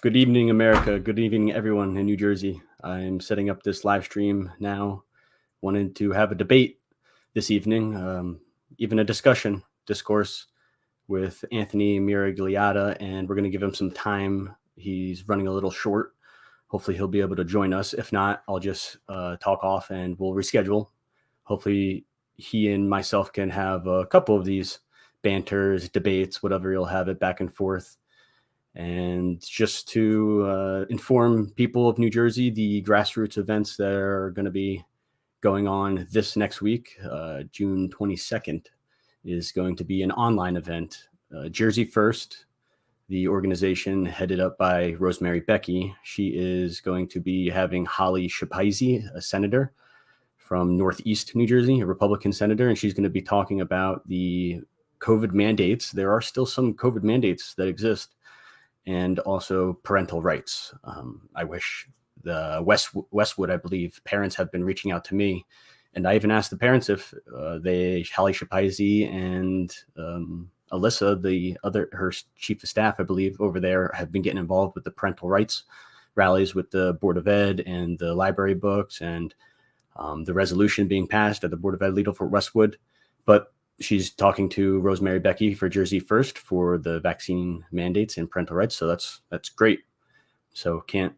Good evening, America. Good evening, everyone in New Jersey. I'm setting up this live stream now. Wanted to have a debate this evening, even a discourse with Anthony Miragliotta, and we're going to give him some time. He's running a little short. Hopefully he'll be able to join us. If not, I'll just talk off and we'll reschedule. Hopefully he and myself can have a couple of these banters, debates, whatever you'll have it back and forth. And just to inform people of New Jersey, the grassroots events that are going to be going on this next week, June 22nd, is going to be an online event. Jersey First, the organization headed up by Rosemary Becky, she is going to be having Holly Shapizi, a senator from Northeast New Jersey, a Republican senator, and she's going to be talking about the COVID mandates. There are still some COVID mandates that exist, and also parental rights. I wish the Westwood, I believe, parents have been reaching out to me, and I even asked the parents if Holly Shapizi and Alyssa, her chief of staff, I believe, over there, have been getting involved with the parental rights rallies with the Board of Ed and the library books, and the resolution being passed at the Board of Ed leader for Westwood. But she's talking to Rosemary Becky for Jersey First for the vaccine mandates and parental rights. So that's great. So can't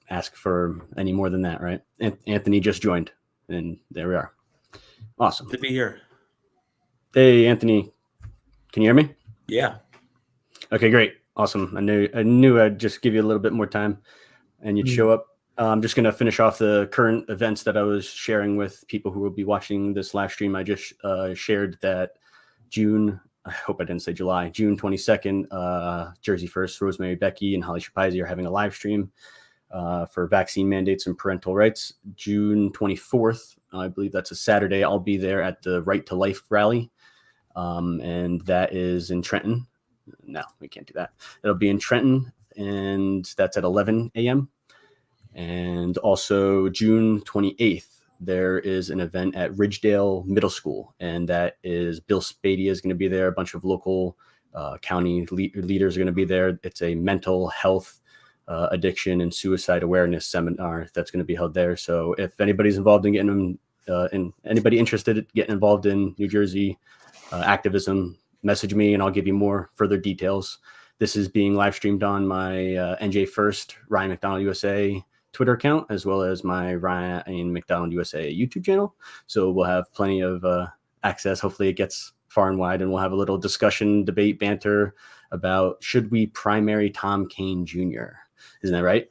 ask for any more than that, right? Anthony just joined, and there we are. Awesome. Good to be here. Hey, Anthony, can you hear me? Yeah. Okay, great. Awesome. I knew I'd just give you a little bit more time and you'd show up. I'm just going to finish off the current events that I was sharing with people who will be watching this live stream. I just shared that June 22nd, Jersey First, Rosemary Becky and Holly Shapizi are having a live stream for vaccine mandates and parental rights. June 24th, I believe that's a Saturday, I'll be there at the Right to Life rally. And that is in Trenton. No, we can't do that. It'll be in Trenton, and that's at 11 a.m. And also June 28th, there is an event at Ridgedale Middle School, and that is Bill Spadea is going to be there. A bunch of local county leaders are going to be there. It's a mental health, addiction, and suicide awareness seminar that's going to be held there. So if anybody's involved in getting anybody interested in getting involved in New Jersey activism, message me and I'll give you more further details. This is being live streamed on my NJ First Ryan McDonald USA Twitter account, as well as my Ryan McDonald USA YouTube channel. So we'll have plenty of access. Hopefully it gets far and wide, and we'll have a little discussion, debate, banter about should we primary Tom Kean Jr. Isn't that right?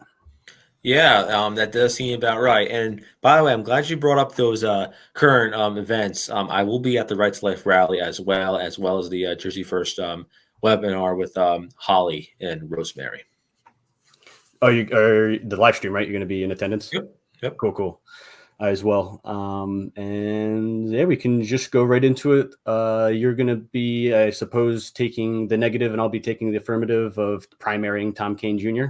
Yeah, that does seem about right. And by the way, I'm glad you brought up those current events. I will be at the Right to Life rally as well as the Jersey First webinar with Holly and Rosemary. Oh, you are the live stream, right? You're going to be in attendance? Yep. Cool. As well. And yeah, we can just go right into it. You're going to be, I suppose, taking the negative, and I'll be taking the affirmative of primarying Tom Kean Jr.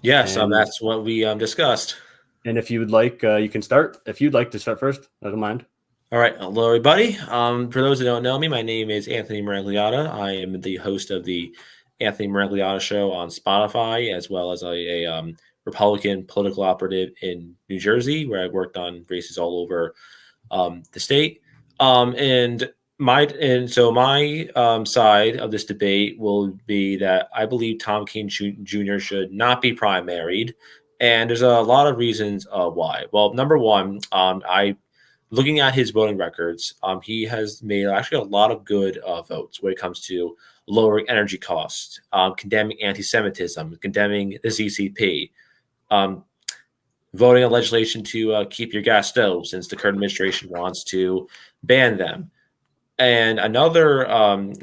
Yes, that's what we discussed. And if you would like, you can start. If you'd like to start first, I don't mind. All right. Hello, everybody. For those who don't know me, my name is Anthony Miragliotta. I am the host of the Anthony Miragliotta Show on Spotify, as well as a Republican political operative in New Jersey, where I worked on races all over the state. So my side of this debate will be that I believe Tom Kean Jr. should not be primaried, and there's a lot of reasons why. Well, number one, looking at his voting records, he has made actually a lot of good votes when it comes to lowering energy costs, condemning anti-Semitism, condemning the CCP, voting on legislation to keep your gas stoves, since the current administration wants to ban them. And another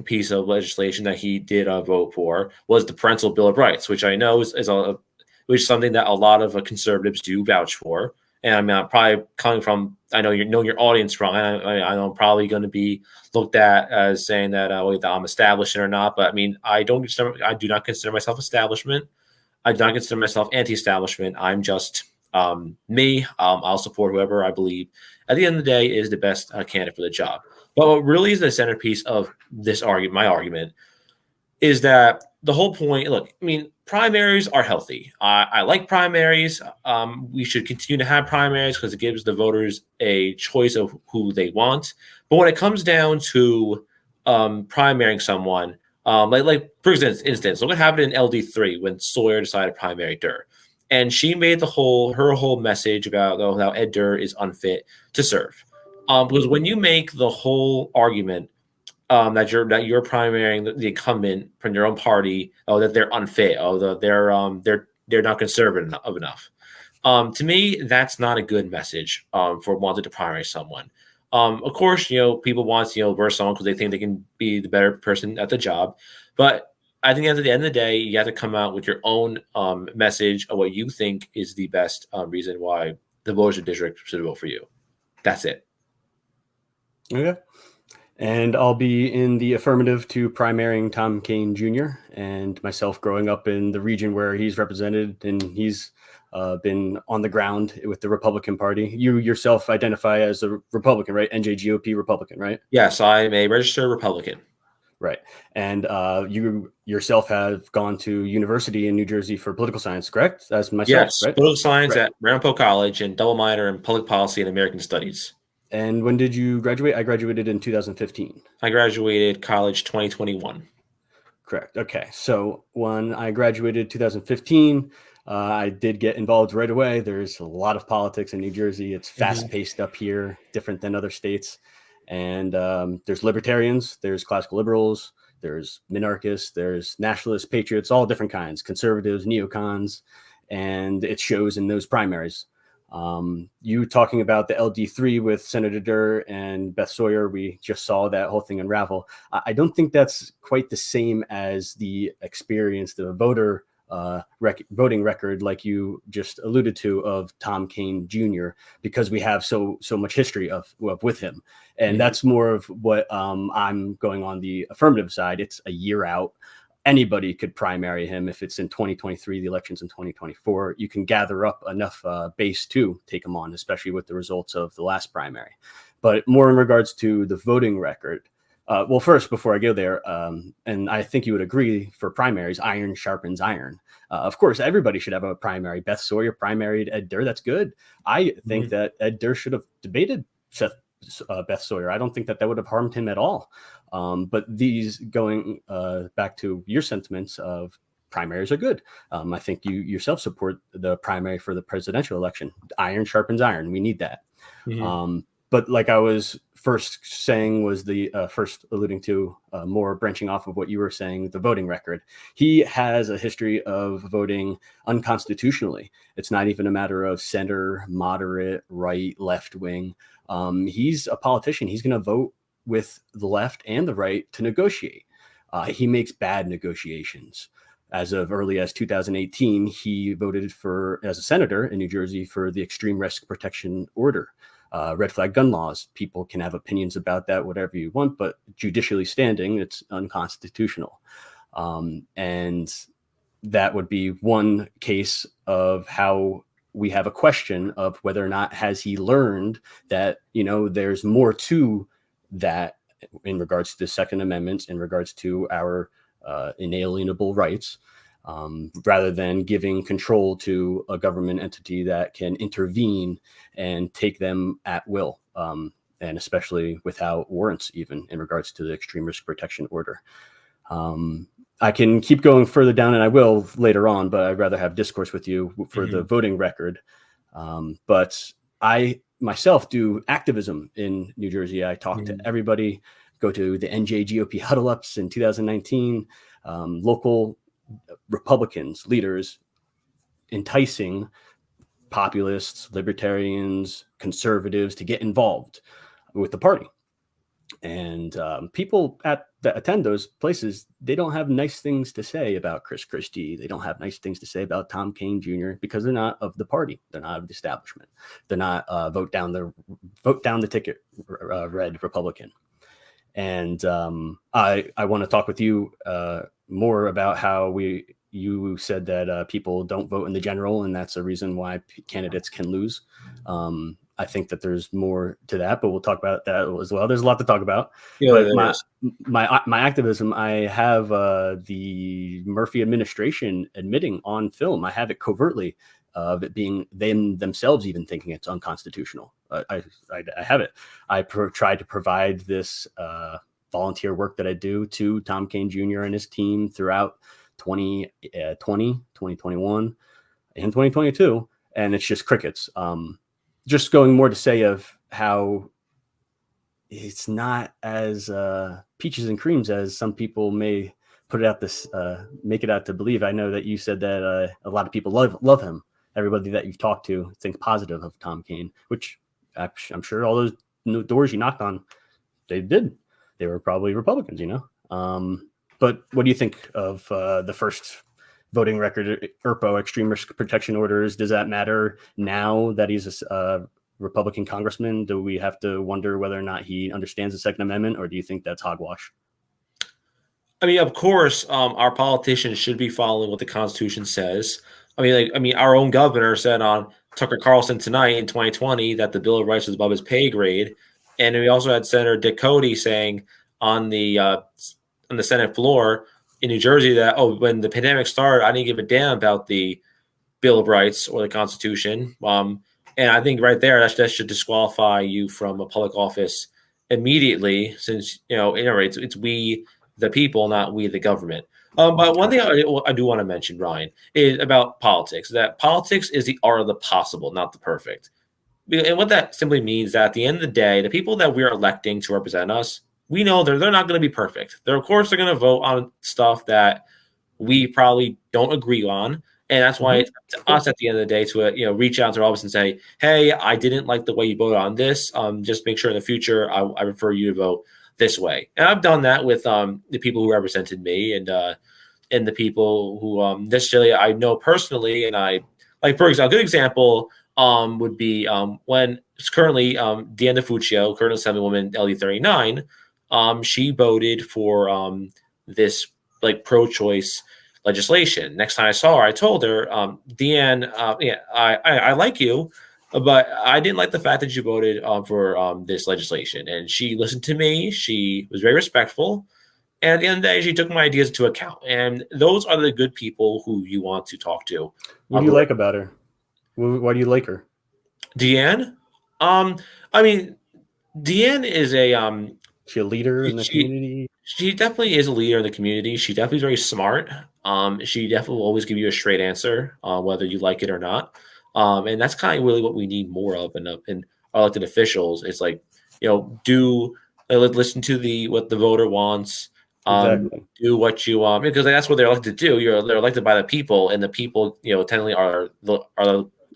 piece of legislation that he did vote for was the Parental Bill of Rights, which I know is something that a lot of conservatives do vouch for. And I mean, I'm probably coming from, I know your audience wrong. I know I'm probably going to be looked at as saying that I'm establishment or not. But I mean, I do not consider myself establishment. I do not consider myself anti-establishment. I'm just me. I'll support whoever I believe at the end of the day is the best candidate for the job. But what really is the centerpiece of this argument, my argument, is that the whole point, look, I mean, primaries are healthy. I like primaries. We should continue to have primaries because it gives the voters a choice of who they want. But when it comes down to primarying someone, like for instance, look what happened in LD3 when Sawyer decided to primary Durr, and she made her whole message about how Ed Durr is unfit to serve. Because when you make the whole argument that you're primarying the incumbent from your own party, that they're unfit, they're not conservative enough. To me, that's not a good message for wanting to primary someone. Of course, people want to verse someone because they think they can be the better person at the job, but I think at the end of the day, you have to come out with your own message of what you think is the best reason why the voters of the district should vote for you. That's it. Okay. And I'll be in the affirmative to primarying Tom Kean Jr. and myself growing up in the region where he's represented, and he's been on the ground with the Republican Party. You yourself identify as a Republican, right? NJGOP Republican, right? Yes, I'm a registered Republican. Right. And you yourself have gone to university in New Jersey for political science, correct? As myself, yes, right? Political science right. at Ramapo College and double minor in public policy and American studies. And when did you graduate? I graduated in 2015. I graduated college 2021. Correct. Okay. So when I graduated 2015, I did get involved right away. There's a lot of politics in New Jersey. It's fast paced up here, different than other states. And there's libertarians, there's classical liberals, there's minarchists, there's nationalists, patriots, all different kinds, conservatives, neocons, and it shows in those primaries. You talking about the LD3 with Senator Durr and Beth Sawyer, we just saw that whole thing unravel. I don't think that's quite the same as the experience, the voting record, like you just alluded to, of Tom Kean Jr., because we have so much history of with him. And that's more of what I'm going on the affirmative side. It's a year out. Anybody could primary him. If it's in 2023, the election's in 2024, you can gather up enough base to take him on, especially with the results of the last primary. But more in regards to the voting record, well, first, before I go there, and I think you would agree, for primaries, iron sharpens iron. Of course, everybody should have a primary. Beth Sawyer primaried Ed Durr. That's good. I think that Ed Durr should have debated Beth Sawyer. I don't think that would have harmed him at all. But these, going back to your sentiments of primaries, are good. I think you yourself support the primary for the presidential election. Iron sharpens iron. We need that. But like I was first saying, was the first alluding to, more branching off of what you were saying, the voting record. He has a history of voting unconstitutionally. It's not even a matter of center, moderate, right, left wing. He's a politician. He's going to vote with the left and the right to negotiate. He makes bad negotiations. As of early as 2018, he voted as a senator in New Jersey for the Extreme Risk Protection Order. Red flag gun laws. People can have opinions about that, whatever you want, but judicially standing, it's unconstitutional. And that would be one case of how we have a question of whether or not has he learned that, there's more to that in regards to the Second Amendment, in regards to our inalienable rights, rather than giving control to a government entity that can intervene and take them at will, and especially without warrants, even in regards to the Extreme Risk Protection Order. I can keep going further down, and I will later on, but I'd rather have discourse with you for the voting record. But I myself do activism in New Jersey. I talk to everybody, go to the NJGOP huddle ups in 2019, local Republicans, leaders, enticing populists, libertarians, conservatives to get involved with the party. And people that attend those places, they don't have nice things to say about Chris Christie. They don't have nice things to say about Tom Kean Jr. because they're not of the party. They're not of the establishment. They're not vote down the ticket red Republican. And I want to talk with you more about how you said that people don't vote in the general, and that's a reason why candidates can lose. I think that there's more to that, but we'll talk about that as well. There's a lot to talk about. Yeah, But there is. my activism, I have the Murphy administration admitting on film. I have it covertly of it being them themselves even thinking it's unconstitutional. I have it. I tried to provide this volunteer work that I do to Tom Kean Jr. and his team throughout 2020, 2021, and 2022, and it's just crickets. Just going more to say of how it's not as peaches and creams as some people may put it out this make it out to believe. I know that you said that a lot of people love him. Everybody that you've talked to thinks positive of Tom Kean, which I'm sure all those doors you knocked on, they did. They were probably Republicans, But what do you think of the first voting record, ERPO, extreme risk protection orders? Does that matter now that he's a Republican congressman? Do we have to wonder whether or not he understands the Second Amendment, or do you think that's hogwash? I mean, of course, our politicians should be following what the Constitution says. Our own governor said on Tucker Carlson tonight in 2020 that the Bill of Rights was above his pay grade, and we also had Senator Dick Cody saying on the Senate floor in New Jersey that when the pandemic started, I didn't give a damn about the Bill of Rights or the Constitution. And I think right there that should disqualify you from a public office immediately, since it's we the people, not we the government. But one thing I do want to mention, Ryan, is about politics. That politics is the art of the possible, not the perfect. And what that simply means that at the end of the day, the people that we're electing to represent us, we know they're not going to be perfect. Of course, they're going to vote on stuff that we probably don't agree on. And that's why it's up to us at the end of the day to reach out to our office and say, hey, I didn't like the way you voted on this. Just make sure in the future I prefer you to vote this way. And I've done that with the people who represented me and the people who necessarily I know personally. And I, like, for example, a good example would be when it's currently Deanna Fuccio, current Assemblywoman LD39, she voted for this pro-choice legislation. Next time I saw her, I told her, Deanne, I like you, but I didn't like the fact that you voted for this legislation. And she listened to me. She was very respectful. And at the end of the day, she took my ideas into account. And those are the good people who you want to talk to. What do you like about her? Why do you like her? Deanne? Deanne is she a leader in the community? She definitely is a leader in the community. She definitely is very smart. She definitely will always give you a straight answer, whether you like it or not. And that's kind of really what we need more of in our elected officials. It's listen to what the voter wants. Exactly. Do what you want, because that's what they're elected to do. They're elected by the people, and the people, technically are the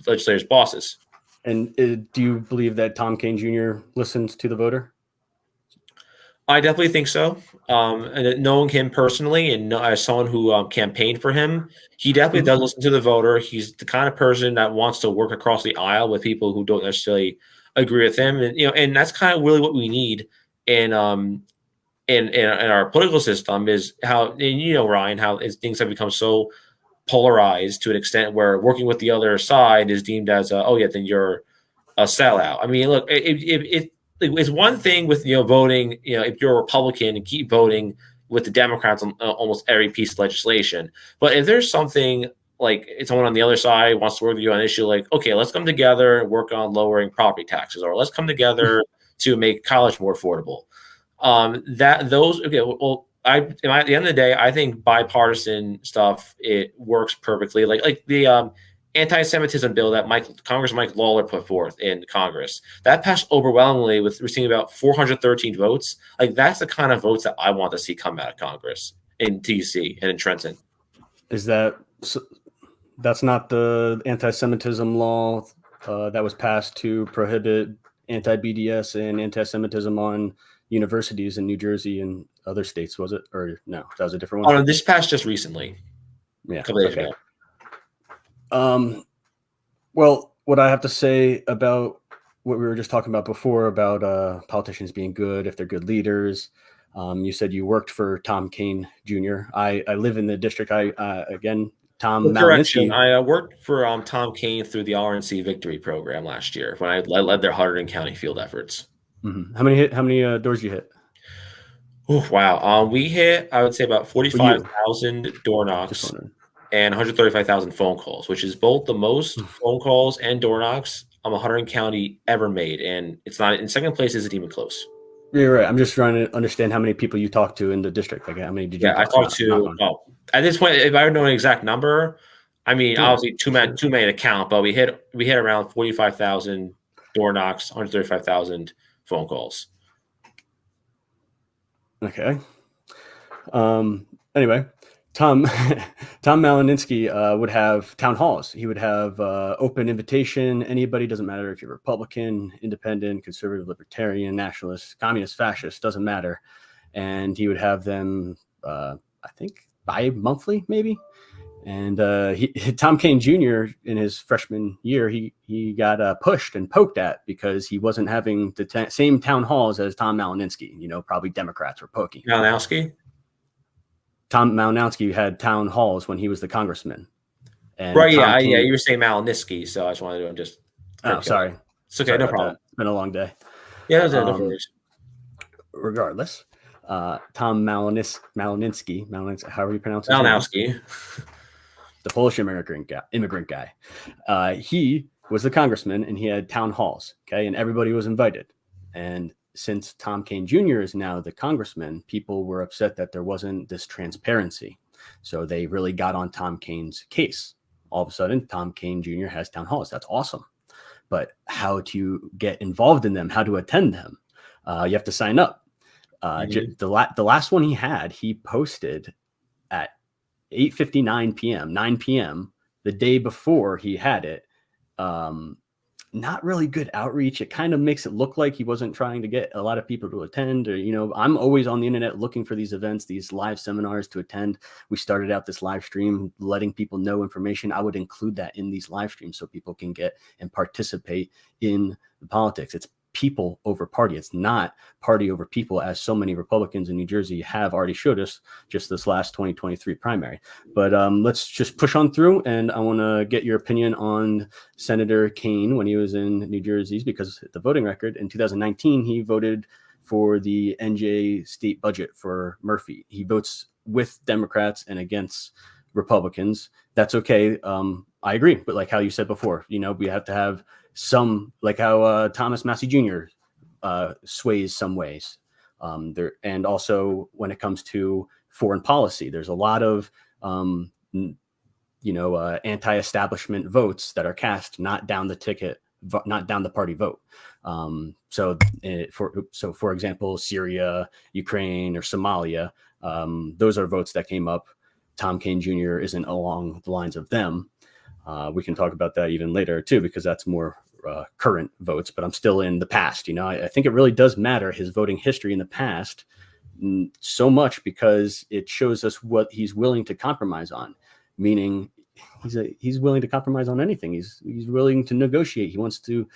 legislators' bosses. And do you believe that Tom Kean Jr. listens to the voter? I definitely think so. And knowing him personally, and as someone who campaigned for him, he definitely does listen to the voter. He's the kind of person that wants to work across the aisle with people who don't necessarily agree with him, and that's kind of really what we need in our political system, is how, and Ryan, how things have become so polarized to an extent where working with the other side is deemed as then you're a sellout. I mean, look, it's one thing with voting, if you're a Republican and keep voting with the Democrats on almost every piece of legislation. But if there's something like someone on the other side wants to work with you on an issue, like, okay, let's come together and work on lowering property taxes, or let's come together to make college more affordable. At the end of the day, I think bipartisan stuff, it works perfectly. Like the anti-Semitism bill that Congressman Mike Lawler put forth in Congress, that passed overwhelmingly with receiving about 413 votes. Like, that's the kind of votes that I want to see come out of Congress in DC and in Trenton. That's not the anti-Semitism law that was passed to prohibit anti-BDS and anti-Semitism on universities in New Jersey and other states, was it? Or no, that was a different one? Oh, no, this passed just recently. Yeah. A couple days ago. Well, what I have to say about what we were just talking about before about politicians being good, if they're good leaders. You said you worked for Tom Kean Jr. I live in the district. Again, Tom Correction. Maliniski. I worked for Tom Kean through the RNC Victory program last year when I led their Hunterdon County field efforts. Mm-hmm. How many doors you hit? Ooh, wow. We hit, I would say, about For you, 45,000 door just knocks wondering. and 135,000 phone calls, which is both the most Mm. phone calls and door knocks Hunterdon County ever made. And it's not in second place, isn't even close. You're right. I'm just trying to understand how many people you talked to in the district. Like, how many did you Yeah, I talked knock to, on? at this point, if I know an exact number, I mean, Yeah, obviously too many to count, but we hit around 45,000 door knocks, 135,000 phone calls. okay. Anyway, Tom Maliniski would have town halls. He would have open invitation. Anybody, doesn't matter if you're Republican, independent, conservative, libertarian, nationalist, communist, fascist, doesn't matter. And he would have them, I think, bi-monthly maybe. And Tom Kean Jr. in his freshman year, he got pushed and poked at because he wasn't having the same town halls as Tom Maliniski. Probably Democrats were poking. Malinowski? Tom Malinowski had town halls when he was the congressman. And Right, Tom yeah, Kean, you were saying Maliniski, so I just wanted to just oh, sorry. It's okay, Sorry no about problem. that. It's been a long day. Yeah, no worries. Regardless, Tom Maliniski, however you pronounce his Malinowski. name, the Polish immigrant guy, he was the congressman and he had town halls, okay, and everybody was invited. And since Tom Kean Jr. is now the congressman, people were upset that there wasn't this transparency. So they really got on Tom Kean's case. All of a sudden, Tom Kean Jr. has town halls. That's awesome. But how to get involved in them, how to attend them, you have to sign up. The last one he had, he posted at 8:59 p.m., 9 p.m., the day before he had it. Not really good outreach. It kind of makes it look like he wasn't trying to get a lot of people to attend. Or, I'm always on the internet looking for these events, these live seminars to attend. We started out this live stream letting people know information. I would include that in these live streams so people can get and participate in the politics. It's people over party. It's not party over people, as so many Republicans in New Jersey have already showed us just this last 2023 primary. But let's just push on through, and I want to get your opinion on Senator Kean when he was in New Jersey, because the voting record in 2019, he voted for the NJ state budget for Murphy. He votes with Democrats and against Republicans. That's okay. I agree. But like how you said before, we have to have some, like how Thomas Massey Jr. Sways some ways. And also when it comes to foreign policy, there's a lot of anti-establishment votes that are cast not down the ticket, not down the party vote. For example, Syria, Ukraine, or Somalia, those are votes that came up. Tom Kean Jr. isn't along the lines of them. We can talk about that even later too, because that's more current votes, but I'm still in the past. I think it really does matter, his voting history in the past, so much, because it shows us what he's willing to compromise on, meaning he's willing to compromise on anything. He's willing to negotiate. He wants to,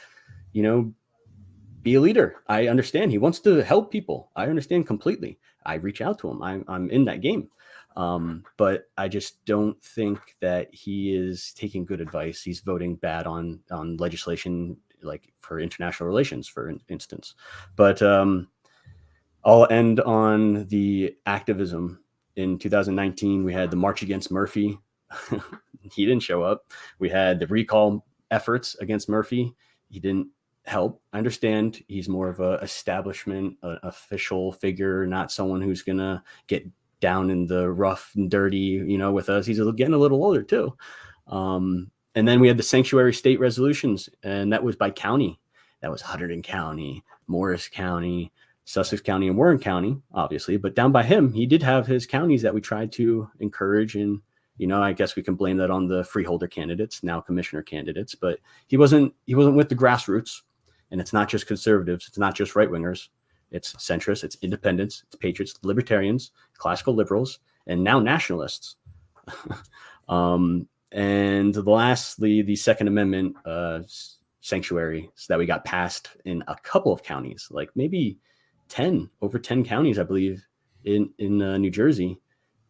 be a leader. I understand he wants to help people. I understand completely. I reach out to him. I'm in that game. But I just don't think that he is taking good advice. He's voting bad on legislation, like for international relations, for instance. But I'll end on the activism. In 2019, we had the March Against Murphy. He didn't show up. We had the recall efforts against Murphy. He didn't help. I understand he's more of a establishment, official figure, not someone who's going to get down in the rough and dirty, with us. He's getting a little older too. And then we had the sanctuary state resolutions, and that was by county. That was Hunterdon County, Morris County, Sussex County, and Warren County, obviously. But down by him, he did have his counties that we tried to encourage. And, I guess we can blame that on the freeholder candidates, now commissioner candidates. But he wasn't with the grassroots. And it's not just conservatives. It's not just right wingers. It's centrists, it's independents, it's patriots, libertarians, classical liberals, and now nationalists. And lastly, the Second Amendment sanctuary, so that we got passed in a couple of counties, like maybe over 10 counties, I believe, in New Jersey.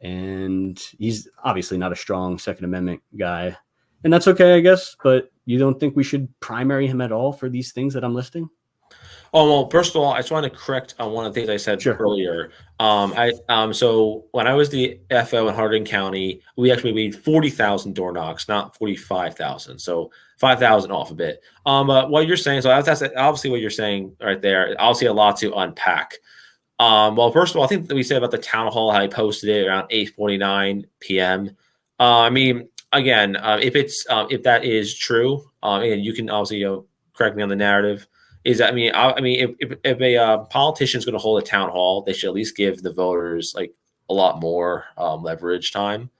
and he's obviously not a strong Second Amendment guy, and that's okay, I guess. But you don't think we should primary him at all for these things that I'm listing? Oh, well, first of all, I just want to correct on one of the things I said Sure. earlier. So when I was the FO in Hardin County, we actually made 40,000 door knocks, not 45,000. So 5,000 off a bit. But what you're saying, so that's obviously what you're saying right there. Obviously, a lot to unpack. Well, first of all, I think that we said about the town hall, how I posted it around 8:49 p.m. I mean, again, if that is true, and you can obviously correct me on the narrative. Is that, if a politician is going to hold a town hall, they should at least give the voters like a lot more leverage time.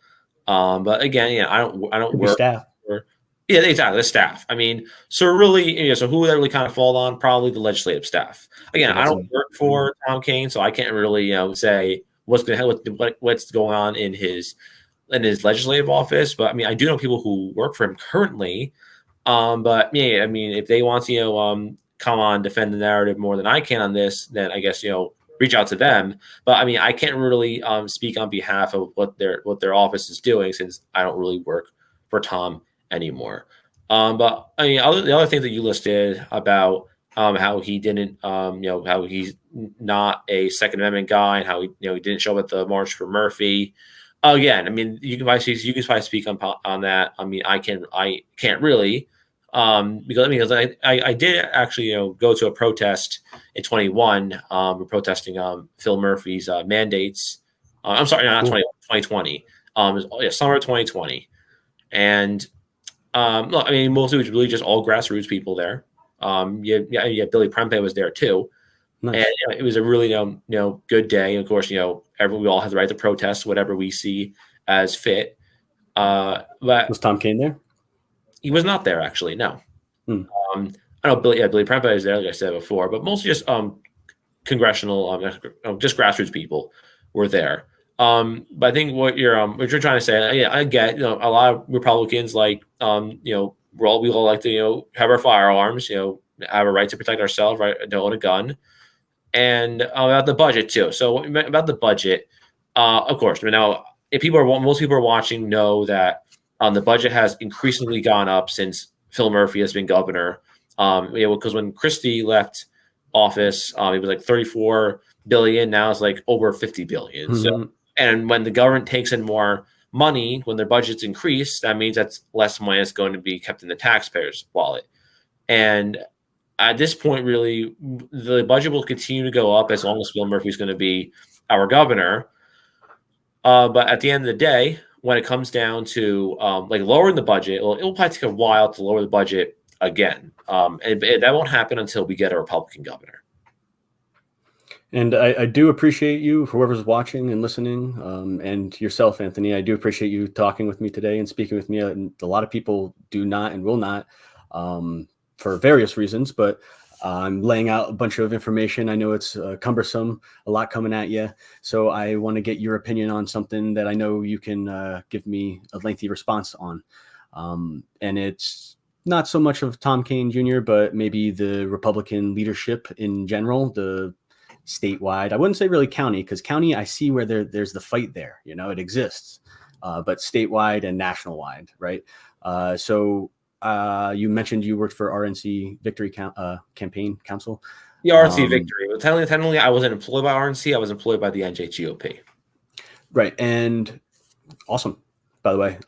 But again, I don't Could be work staff. for, yeah, exactly, the staff. I mean, so really, so who would that really kind of fall on? Probably the legislative staff. Again, Yeah, I don't work for Tom Kean, so I can't really say what's going on in his legislative office. But I mean, I do know people who work for him currently. But yeah, I mean, if they want to come on, defend the narrative more than I can on this, then I guess reach out to them. But I mean, I can't really speak on behalf of what their office is doing, since I don't really work for Tom anymore. But I mean, the other things that you listed about how he didn't, how he's not a Second Amendment guy, and how he didn't show up at the March for Murphy. Again, I mean, you can probably speak on that. I mean, I can't really. Because I did actually go to a protest in 21. We're protesting Phil Murphy's mandates. I'm sorry, no, not 2020. It was, summer of 2020, and look, I mean, mostly it was really just all grassroots people there. Yeah, Billy Prempe was there too, nice. and it was a really good day. And of course, we all have the right to protest whatever we see as fit. But Was Tom Kean there? he was not there, actually. No. Hmm. I know Billy Prempe is there, like I said before, but mostly just congressional, just grassroots people were there. But I think what you're trying to say, yeah, I get, a lot of Republicans like, we all like to, have our firearms, have a right to protect ourselves, right, to own a gun, and about the budget too. So about the budget, of course, now if most people are watching know that the budget has increasingly gone up since Phil Murphy has been governor. Because when Christie left office, it was like 34 billion. Now it's like over 50 billion. Mm-hmm. So, and when the government takes in more money, when their budgets increase, that means that's less money that's going to be kept in the taxpayer's wallet. And at this point, really, the budget will continue to go up as long as Phil Murphy is going to be our governor. But at the end of the day, when it comes down to like lowering the budget, it'll probably take a while to lower the budget again. And that won't happen until we get a Republican governor. And I do appreciate you, whoever's watching and listening, and yourself, Anthony. I do appreciate you talking with me today and speaking with me. A lot of people do not and will not, for various reasons, but I'm laying out a bunch of information. I know it's cumbersome, a lot coming at you. So I want to get your opinion on something that I know you can give me a lengthy response on. And it's not so much of Tom Kean Jr., but maybe the Republican leadership in general, the statewide. I wouldn't say really county, because county, I see where there's the fight there. It exists, but statewide and national wide, right? So you mentioned you worked for RNC Victory Campaign Council. The RNC Victory. But technically, I wasn't employed by RNC. I was employed by the NJGOP. Right. And awesome, by the way.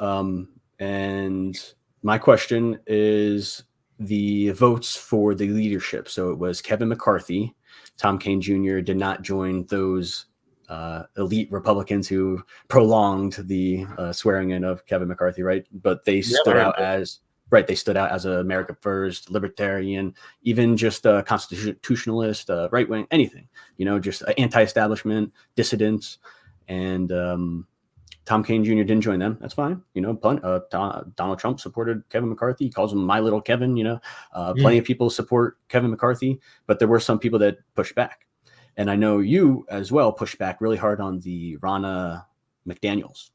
And my question is the votes for the leadership. So it was Kevin McCarthy. Tom Kean Jr. did not join those elite Republicans who prolonged the swearing in of Kevin McCarthy, right? But they stood out as... Right, they stood out as a America First, libertarian, even just a constitutionalist, right wing, anything. Just anti-establishment, dissidents, and Tom Kean Jr. didn't join them. That's fine. Donald Trump supported Kevin McCarthy. He calls him my little Kevin. Plenty of people support Kevin McCarthy, but there were some people that pushed back, and I know you as well pushed back really hard on the Ronna McDaniels.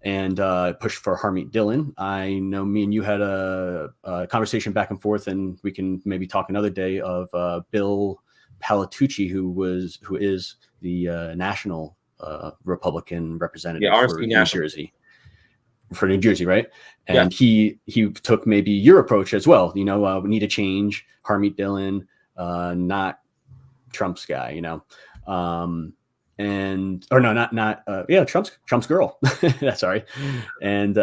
And pushed for Harmeet Dillon. I know me and you had a conversation back and forth, and we can maybe talk another day of Bill Palatucci, who is the national Republican representative Yeah, for RNC New National. Jersey. For New Jersey, right? And Yeah. he took maybe your approach as well. We need to change Harmeet Dillon, not Trump's guy. And or no, not Trump's girl. Sorry. And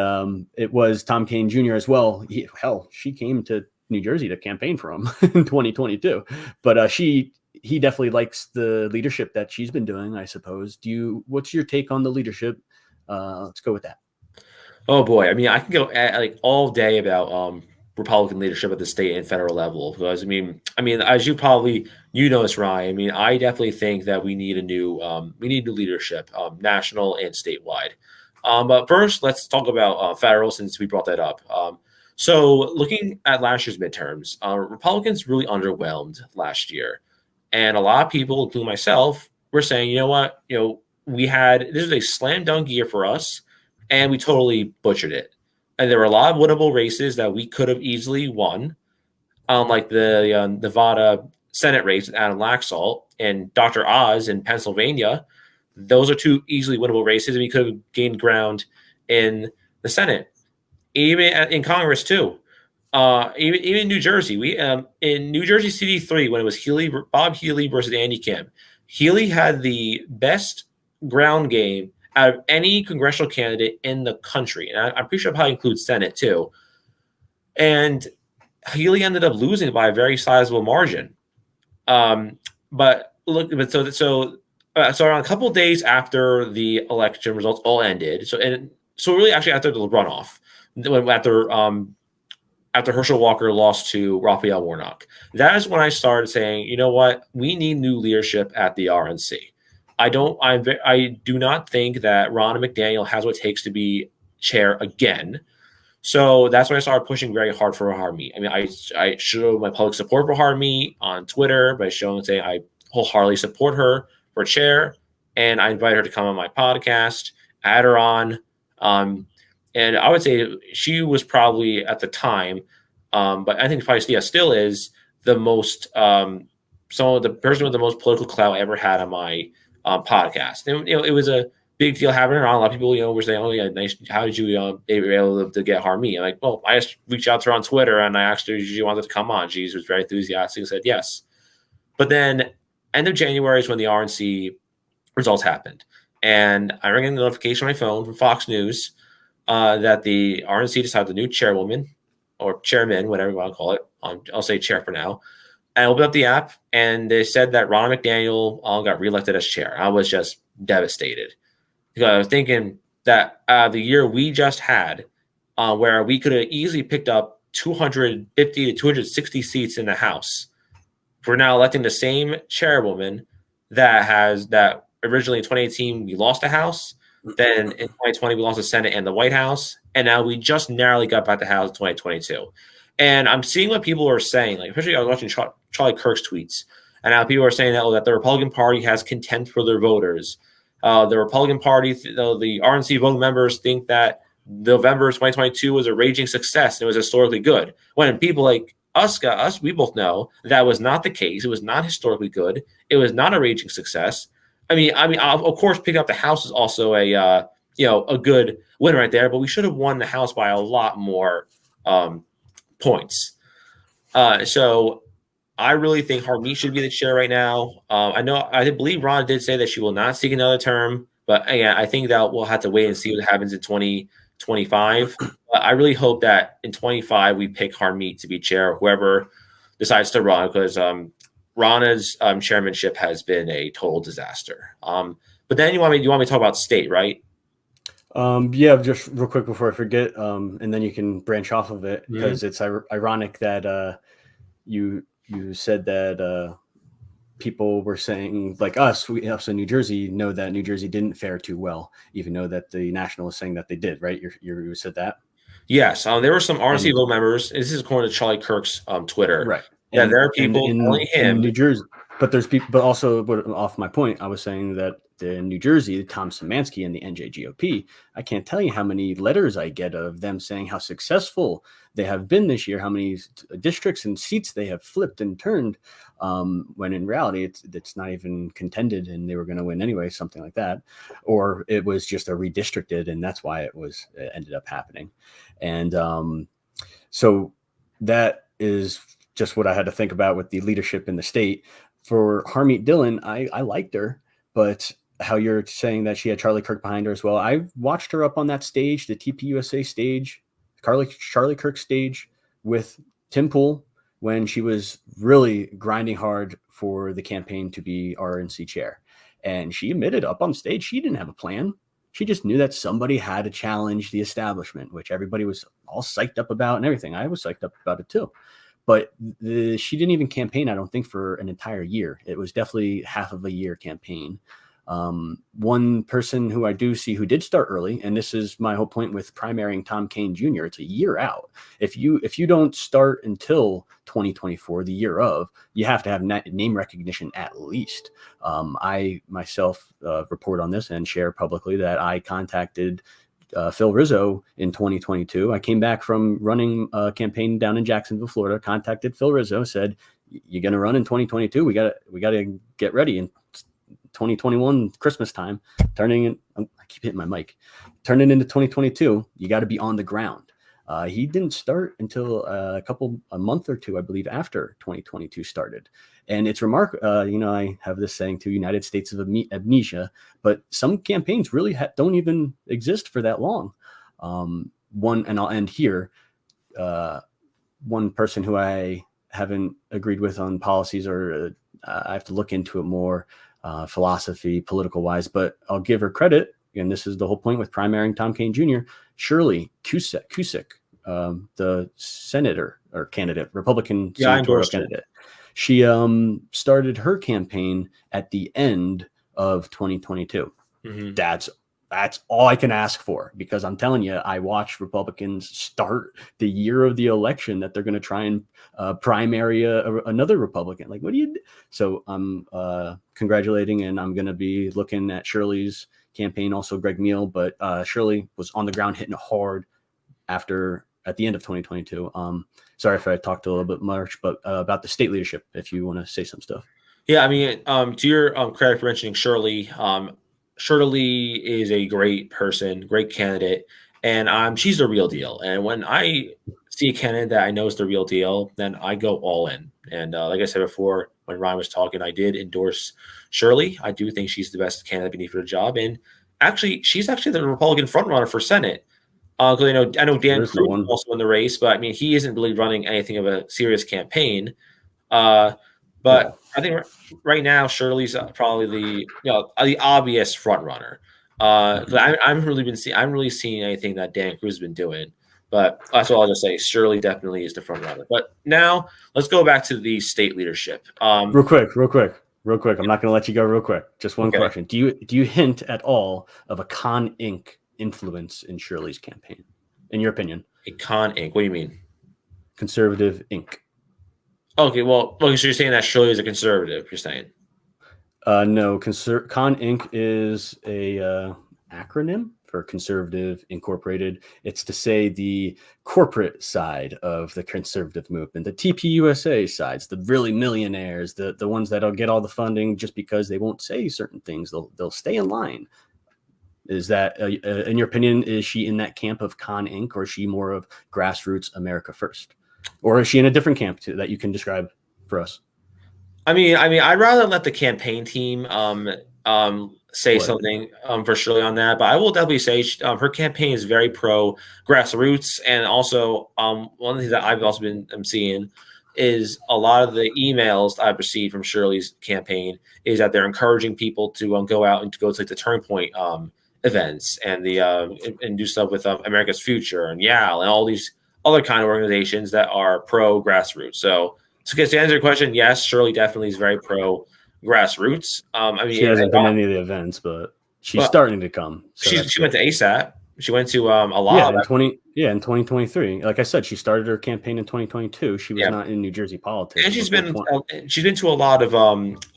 it was Tom Kean Jr. as well. She came to New Jersey to campaign for him in 2022, but he definitely likes the leadership that she's been doing, I suppose. What's your take on the leadership? Let's go with that. Oh boy, I mean, I can go like all day about Republican leadership at the state and federal level because I mean, as you know this, Ryan. I mean, I definitely think that we need new leadership, national and statewide. But first, let's talk about federal since we brought that up. So, looking at last year's midterms, Republicans really underwhelmed last year, and a lot of people, including myself, were saying, you know what, this is a slam dunk year for us and we totally butchered it. And there were a lot of winnable races that we could have easily won, like the Nevada Senate race with Adam Laxalt and Dr. Oz in Pennsylvania. Those are two easily winnable races, and we could have gained ground in the Senate, even in Congress too. Even in New Jersey, in New Jersey CD3 when it was Bob Healy versus Andy Kim, Healy had the best ground game out of any congressional candidate in the country. And I'm pretty sure it probably includes Senate too. And Healy ended up losing by a very sizable margin. But around a couple of days after the election results all ended, so really actually after the runoff, after Herschel Walker lost to Raphael Warnock, that is when I started saying, you know what, we need new leadership at the RNC. I do not think that Ronna McDaniel has what it takes to be chair again. So that's when I started pushing very hard for Harmeet. I mean, I showed my public support for Harmeet on Twitter by saying I wholeheartedly support her for chair, and I invite her to come on my podcast, add her on. And I would say she was probably at the time, but I think probably still is the most the person with the most political clout I ever had on my podcast. And it was a big deal having her on. A lot of people, were saying, "Oh yeah, nice. How did you be able to get Harmeet?" I'm like, well, I just reached out to her on Twitter and I asked her if she wanted to come on. She was very enthusiastic and said yes. But then end of January is when the RNC results happened, and I rang a notification on my phone from Fox News that the RNC decided the new chairwoman or chairman, whatever you want to call it. I'll say chair for now. I opened up the app, and they said that Ronna McDaniel got reelected as chair. I was just devastated because I was thinking that the year we just had, where we could have easily picked up 250 to 260 seats in the House, we're now electing the same chairwoman that originally in 2018 we lost the House. Then in 2020 we lost the Senate and the White House, and now we just narrowly got back the House in 2022. And I'm seeing what people are saying, like especially I was watching Charlie Kirk's tweets, and now people are saying that the Republican Party has contempt for their voters. The Republican Party, the RNC voting members think that November 2022 was a raging success and it was historically good. When people like us, we both know that was not the case. It was not historically good. It was not a raging success. I mean, of course, picking up the House is also a good win right there, but we should have won the House by a lot more points. So I really think Harmeet should be the chair right now. I believe Ronna did say that she will not seek another term, but again, I think that we'll have to wait and see what happens in 2025. But I really hope that in 25 we pick Harmeet to be chair, whoever decides to run, because Ronna's chairmanship has been a total disaster. But then you want me to talk about state, right? Yeah, just real quick before I forget, and then you can branch off of it, because it's ironic that you said that people were saying, like us in New Jersey know that New Jersey didn't fare too well, even though that the National is saying that they did, right? You said that? Yes. There were some RNC vote members. This is according to Charlie Kirk's Twitter. Right. Yeah, there are people telling him in New Jersey, but there's people, but also off my point, I was saying that in New Jersey, Tom Szymanski and the NJGOP, I can't tell you how many letters I get of them saying how successful they have been this year, how many districts and seats they have flipped and turned, when in reality it's not even contended and they were going to win anyway, something like that, or it was just a redistricted and that's why it ended up happening. And so that is just what I had to think about with the leadership in the state. For Harmeet Dillon, I liked her, but how you're saying that she had Charlie Kirk behind her as well. I watched her up on that stage, the TPUSA stage, Charlie Kirk stage with Tim Pool when she was really grinding hard for the campaign to be RNC chair. And she admitted up on stage, she didn't have a plan. She just knew that somebody had to challenge the establishment, which everybody was all psyched up about and everything. I was psyched up about it too. But she didn't even campaign, I don't think, for an entire year. It was definitely half of a year campaign. One person who I do see who did start early, and this is my whole point with primarying Tom Kean Jr., it's a year out. If you don't start until 2024, the year of, you have to have name recognition at least. I myself report on this and share publicly that I contacted Phil Rizzo in 2022. I came back from running a campaign down in Jacksonville, Florida, contacted Phil Rizzo, said, "You're going to run in 2022. We got to get ready." In 2021 Christmas time, I keep hitting my mic, turning into 2022, you got to be on the ground. He didn't start until a month or two, I believe, after 2022 started. And it's remarkable. I have this saying too, United States of amnesia, but some campaigns really don't even exist for that long. And I'll end here. One person who I haven't agreed with on policies, or I have to look into it more, philosophy, political wise, but I'll give her credit. And this is the whole point with primarying Tom Kean Jr. Shirley Cusick, the senator or candidate, Republican senatorial candidate. She started her campaign at the end of 2022. Mm-hmm. That's all I can ask for, because I'm telling you, I watch Republicans start the year of the election that they're going to try and primary another Republican. Like, what do you do? So I'm congratulating, and I'm going to be looking at Shirley's campaign, also Greg Neal, but Shirley was on the ground hitting hard at the end of 2022. Sorry if I talked a little bit much, but about the state leadership, if you want to say some stuff. Yeah, I mean, to your credit for mentioning Shirley, Shirley is a great person, great candidate, and she's the real deal. And when I see a candidate that I know is the real deal, then I go all in. And like I said before, when Ryan was talking, I did endorse Shirley. I do think she's the best candidate beneath for the job, and she's actually the Republican frontrunner for Senate. Because I know Dan Cruz is also in the race, but I mean, he isn't really running anything of a serious campaign. But I think right now Shirley's probably the obvious front runner. I'm really seeing anything that Dan Cruz has been doing. But that's what I'll just say. Shirley definitely is the front runner. But now let's go back to the state leadership. Real quick. I'm not going to let you go. Real quick, just one question. Do you hint at all of a Con Inc. influence in Shirley's campaign, in your opinion? A Con Inc. What do you mean? Conservative Inc. Okay, so you're saying that Shirley is a conservative, you're saying? No, Con Inc. is a acronym for Conservative Incorporated. It's to say the corporate side of the conservative movement, the TPUSA sides, the really millionaires, the ones that'll get all the funding just because they won't say certain things. They'll stay in line. Is that, in your opinion, is she in that camp of Con Inc., or is she more of grassroots America First? Or is she in a different camp too, that you can describe for us? I mean, I'd rather let the campaign team say something for Shirley on that, but I will definitely say her campaign is very pro grassroots, and also one of the things that I've also been seeing is a lot of the emails I've received from Shirley's campaign is that they're encouraging people to go out and to go to the Turning Point events and and do stuff with America's Future and YAL and all these other kind of organizations that are pro grassroots. So to answer your question, yes, Shirley definitely is very pro grassroots. I mean, she hasn't been to any of the events, but she's starting to come. So she went to ASAP. She went to a lot. Yeah, in 2023. Like I said, she started her campaign in 2022. She was Yeah, not in New Jersey politics. and she's been to a lot of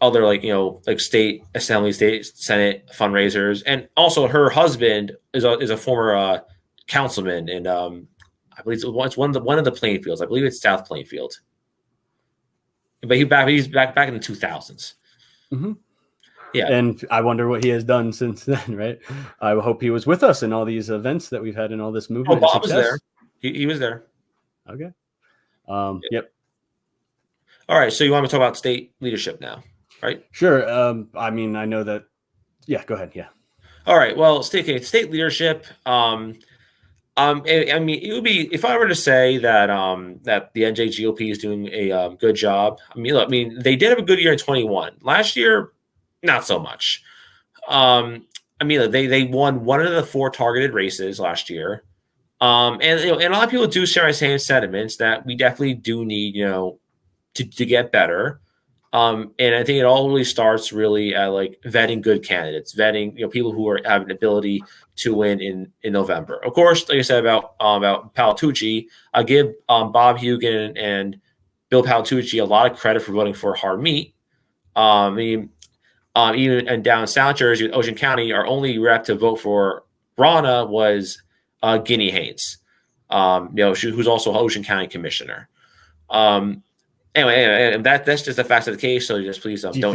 other like state assembly, state senate fundraisers, and also her husband is a former councilman in I believe it's one of the Plainfields. I believe it's South Plainfield, but he's back in the 2000s. Mm-hmm. Yeah, and I wonder what he has done since then. Right? I hope he was with us in all these events that we've had in all this movement. Bob was there. He was there. Okay. Yeah. Yep. All right. So you want to talk about state leadership now, right? Sure. I mean, I know that. Yeah. Go ahead. Yeah. All right. Well, state leadership. I mean, it would be if I were to say that that the NJGOP is doing a good job. I mean, they did have a good year in 21. Last year, not so much. I mean, they won one of the 4 targeted races last year. And a lot of people do share my same sentiments that we definitely do need, to get better. And I think it all really starts really at like vetting good candidates, vetting people who have an ability to win in November. Of course, like I said about Palatucci, I give Bob Hugan and Bill Palatucci a lot of credit for voting for Harmeet. I mean, even and down in South Jersey, Ocean County, our only rep to vote for Rana was Guinea Haynes, who's also Ocean County commissioner. Anyway, that's just the facts of the case. So just please do you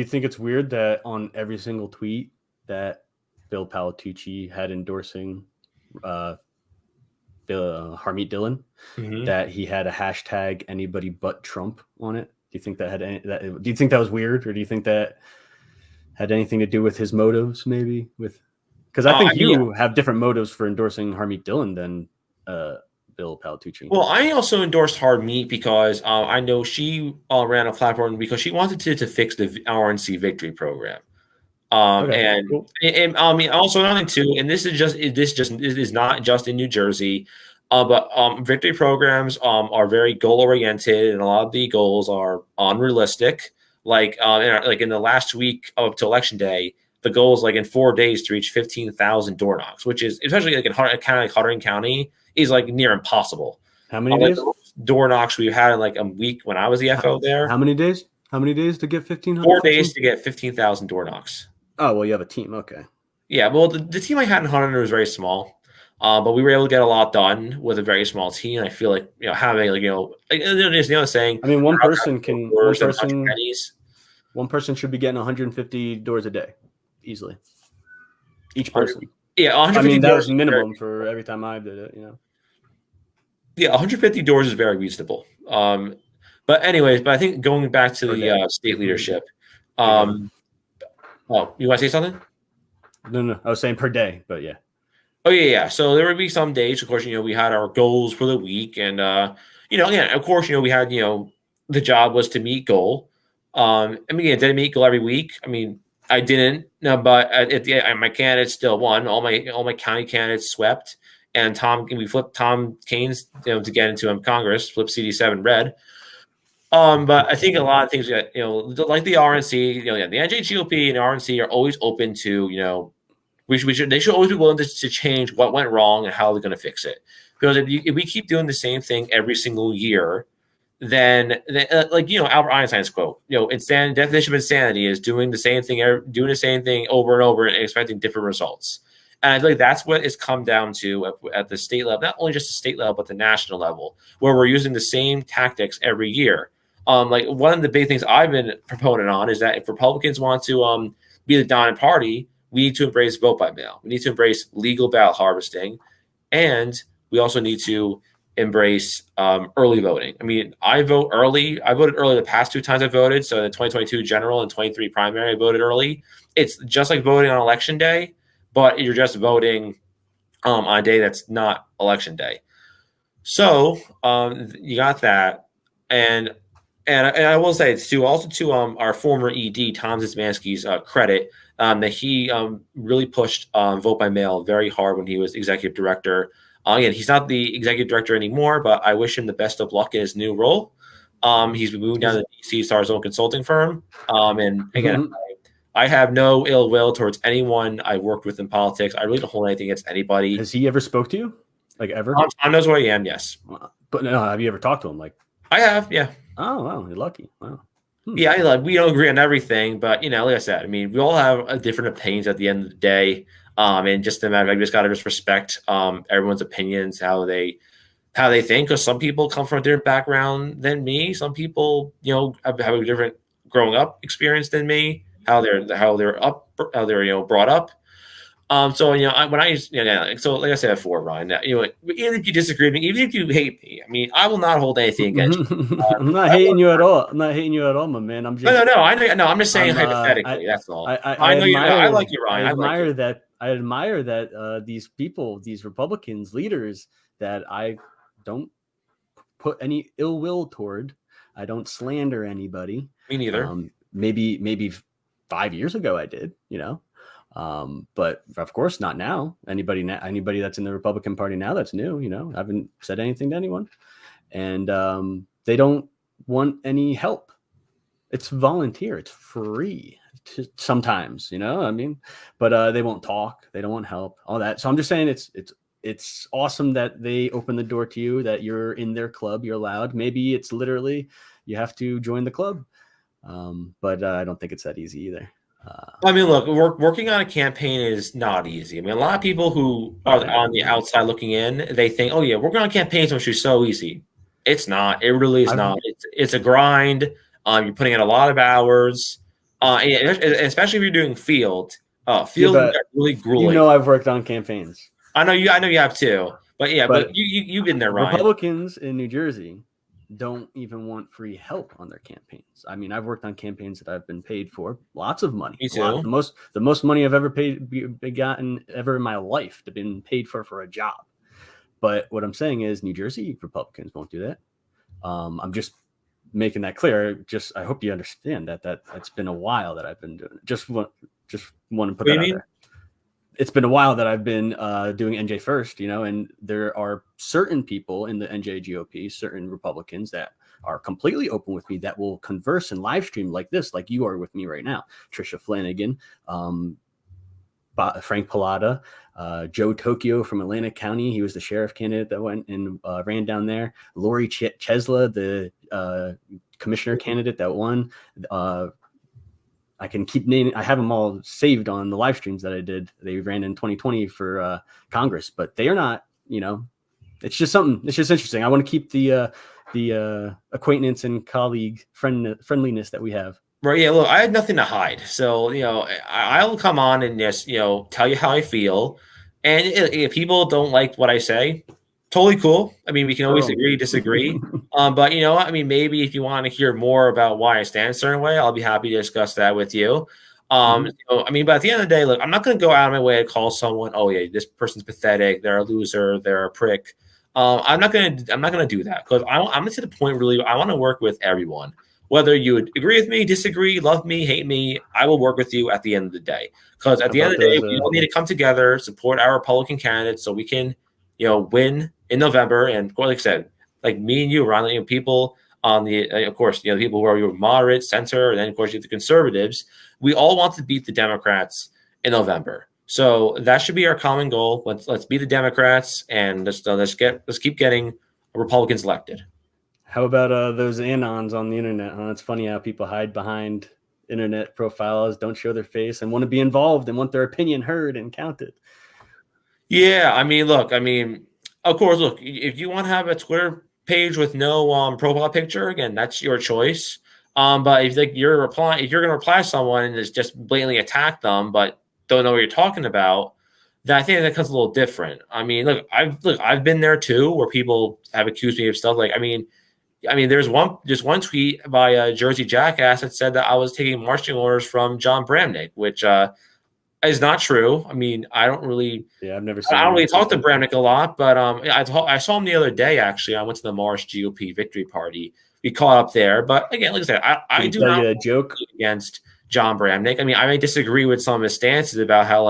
think it's weird that on every single tweet that Bill Palatucci had endorsing Harmeet Dillon, that he had a hashtag anybody but Trump on it? Do you think do you think that was weird, or do you think that had anything to do with his motives? Maybe because I think you have different motives for endorsing Harmeet Dillon than Bill Palatucci. Well, I also endorsed Harmeet because I know she ran a platform because she wanted to fix the RNC victory program. Cool. And I mean, also another thing too, and this is not just in New Jersey, but victory programs are very goal oriented, and a lot of the goals are unrealistic. Like in the last week up to election day, the goal is like in 4 days to reach 15,000 door knocks, which is especially like in a county like Hardin County is like near impossible. How many days? Door knocks we've had in like a week when I was the FO there. How many days? How many days to get 1,500? 4 days to get 15,000 door knocks. Oh, well, you have a team. Okay. Yeah, well, the team I had in Hunter was very small, but we were able to get a lot done with a very small team. I feel like having saying. I mean, one person should be getting 150 doors a day, easily. Each person. Yeah, 150. I mean, that was minimum for every time I did it. Yeah, 150 doors is very reasonable. But anyways, I think going back to the state leadership. Oh, you want to say something? No. I was saying per day, but yeah. Oh, yeah. So there would be some days, of course, we had our goals for the week. And, again, of course, we had, the job was to meet goal. I mean, did I meet goal every week? I mean, I didn't. No, but my candidates still won. All my county candidates swept. And we flipped Tom Kean, to get into Congress, flipped CD07 red. But I think a lot of things, like the RNC, the NJGOP and RNC are always open to, they should always be willing to change what went wrong and how they're going to fix it. Because if we keep doing the same thing every single year, then Albert Einstein's quote, definition of insanity is doing the same thing over and over and expecting different results. And I feel like that's what it's come down to at the state level, not only just the state level, but the national level, where we're using the same tactics every year. Like one of the big things I've been a proponent on is that if Republicans want to be the dominant party, we need to embrace vote by mail. We need to embrace legal ballot harvesting, and we also need to embrace early voting. I mean, I vote early. I voted early the past 2 times I voted. So in the 2022 general and 23 primary, I voted early. It's just like voting on election day, but you're just voting on a day that's not election day. So you got that, and I will say it's also to our former ED Tom Zismansky's credit that he really pushed vote by mail very hard when he was executive director. Again, he's not the executive director anymore, but I wish him the best of luck in his new role. He's moving down to DC to start his own consulting firm. And again, I have no ill will towards anyone I worked with in politics. I really don't hold anything against anybody. Has he ever spoke to you? Like ever? Tom knows who I am, yes. But no, have you ever talked to him? Like, I have, yeah. oh, wow, you're lucky. Wow. Yeah, we don't agree on everything, but like I said, I mean, we all have different opinions at the end of the day. And just a matter, I just gotta just respect everyone's opinions, how they think. Because some people come from a different background than me. Some people, have a different growing up experience than me. How they're brought up. So so like I said before, Ryan, even if you disagree with me, even if you hate me, I mean, I will not hold anything against you. I'm not hating you at all. I'm not hating you at all, my man. I'm just no. I know. No, I'm just saying hypothetically. That's all. I know you. I like you, Ryan. I admire that these people, these Republicans leaders, that I don't put any ill will toward. I don't slander anybody. Me neither. Maybe 5 years ago I did, but of course not now. Anybody that's in the Republican Party now that's new, I haven't said anything to anyone, and they don't want any help. It's volunteer. It's free sometimes, but they won't talk. They don't want help, all that. So I'm just saying it's awesome that they open the door to you, that you're in their club, you're allowed. Maybe it's literally you have to join the club. But I don't think it's that easy either. I mean, look, working on a campaign is not easy. I mean, a lot of people who are on the outside looking in, they think, oh yeah, working on campaigns is so easy. It's not. It really is not. It's a grind. You're putting in a lot of hours, especially if you're doing field. Field is really grueling. I've worked on campaigns. I know you have too. But yeah, but you've been there, Ryan. Republicans in New Jersey don't even want free help on their campaigns. I mean, I've worked on campaigns that I've been paid for lots of money. Me too. The most money I've ever gotten ever in my life to been paid for a job. But what I'm saying is New Jersey Republicans won't do that. I'm just making that clear. I hope you understand that it's been a while that I've been doing it. Just want to put that out there. It's been a while that I've been doing NJ First, and there are certain people in the NJ GOP, certain Republicans that are completely open with me that will converse and live stream like this, like you are with me right now. Trisha Flanagan, Frank Pallotta, Joe Tokyo from Atlantic County. He was the sheriff candidate that went and ran down there. Lori Chesla, the commissioner candidate that won. I can keep naming. I have them all saved on the live streams that I did. They ran in 2020 for Congress, but they are not. It's just something. It's just interesting. I want to keep the acquaintance and colleague friendliness that we have. Right. Yeah. Look, I had nothing to hide, so I'll come on and just tell you how I feel, and if people don't like what I say, totally cool. I mean, we can always agree, disagree. But I mean, maybe if you want to hear more about why I stand a certain way, I'll be happy to discuss that with you. I mean, but at the end of the day, look, I'm not going to go out of my way to call someone, oh yeah, this person's pathetic, they're a loser, they're a prick. I'm not going to do that, because I'm to the point really. I want to work with everyone, whether you would agree with me, disagree, love me, hate me. I will work with you at the end of the day, because at the end of the day, we all need to come together, support our Republican candidates, so we can win in November. And like I said, like me and you, Ron, people on the, of course, the people who are moderate, center, and then of course you have the conservatives. We all want to beat the Democrats in November. So that should be our common goal. Let's beat the Democrats, and let's keep getting Republicans elected. How about those anons on the internet? Huh? It's funny how people hide behind internet profiles, don't show their face, and want to be involved and want their opinion heard and counted. Yeah, I mean, look, of course, look, if you want to have a Twitter page with no profile picture, again, that's your choice. But if if you're going to reply to someone and just blatantly attack them, but don't know what you're talking about, then I think that becomes a little different. I mean, I've been there too, where people have accused me of stuff. Like, I mean, there's one tweet by Jersey Jackass that said that I was taking marching orders from John Bramnick, which is not true. I mean, I don't really. Yeah, I've never seen. I don't really talk to Bramnick a lot, but I saw him the other day. Actually, I went to the Morris GOP victory party. We caught up there, but again, like I said, I do not a joke against John Bramnick. I mean, I may disagree with some of his stances about how,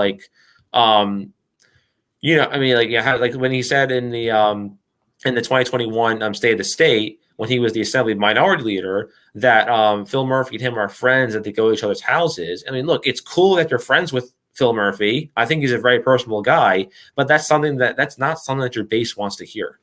how when he said in the 2021 State of the State, when he was the Assembly Minority Leader that Phil Murphy and him are friends, that they go to each other's houses. I mean, look, it's cool that you're friends with Phil Murphy. I think he's a very personable guy, but that's not something that your base wants to hear.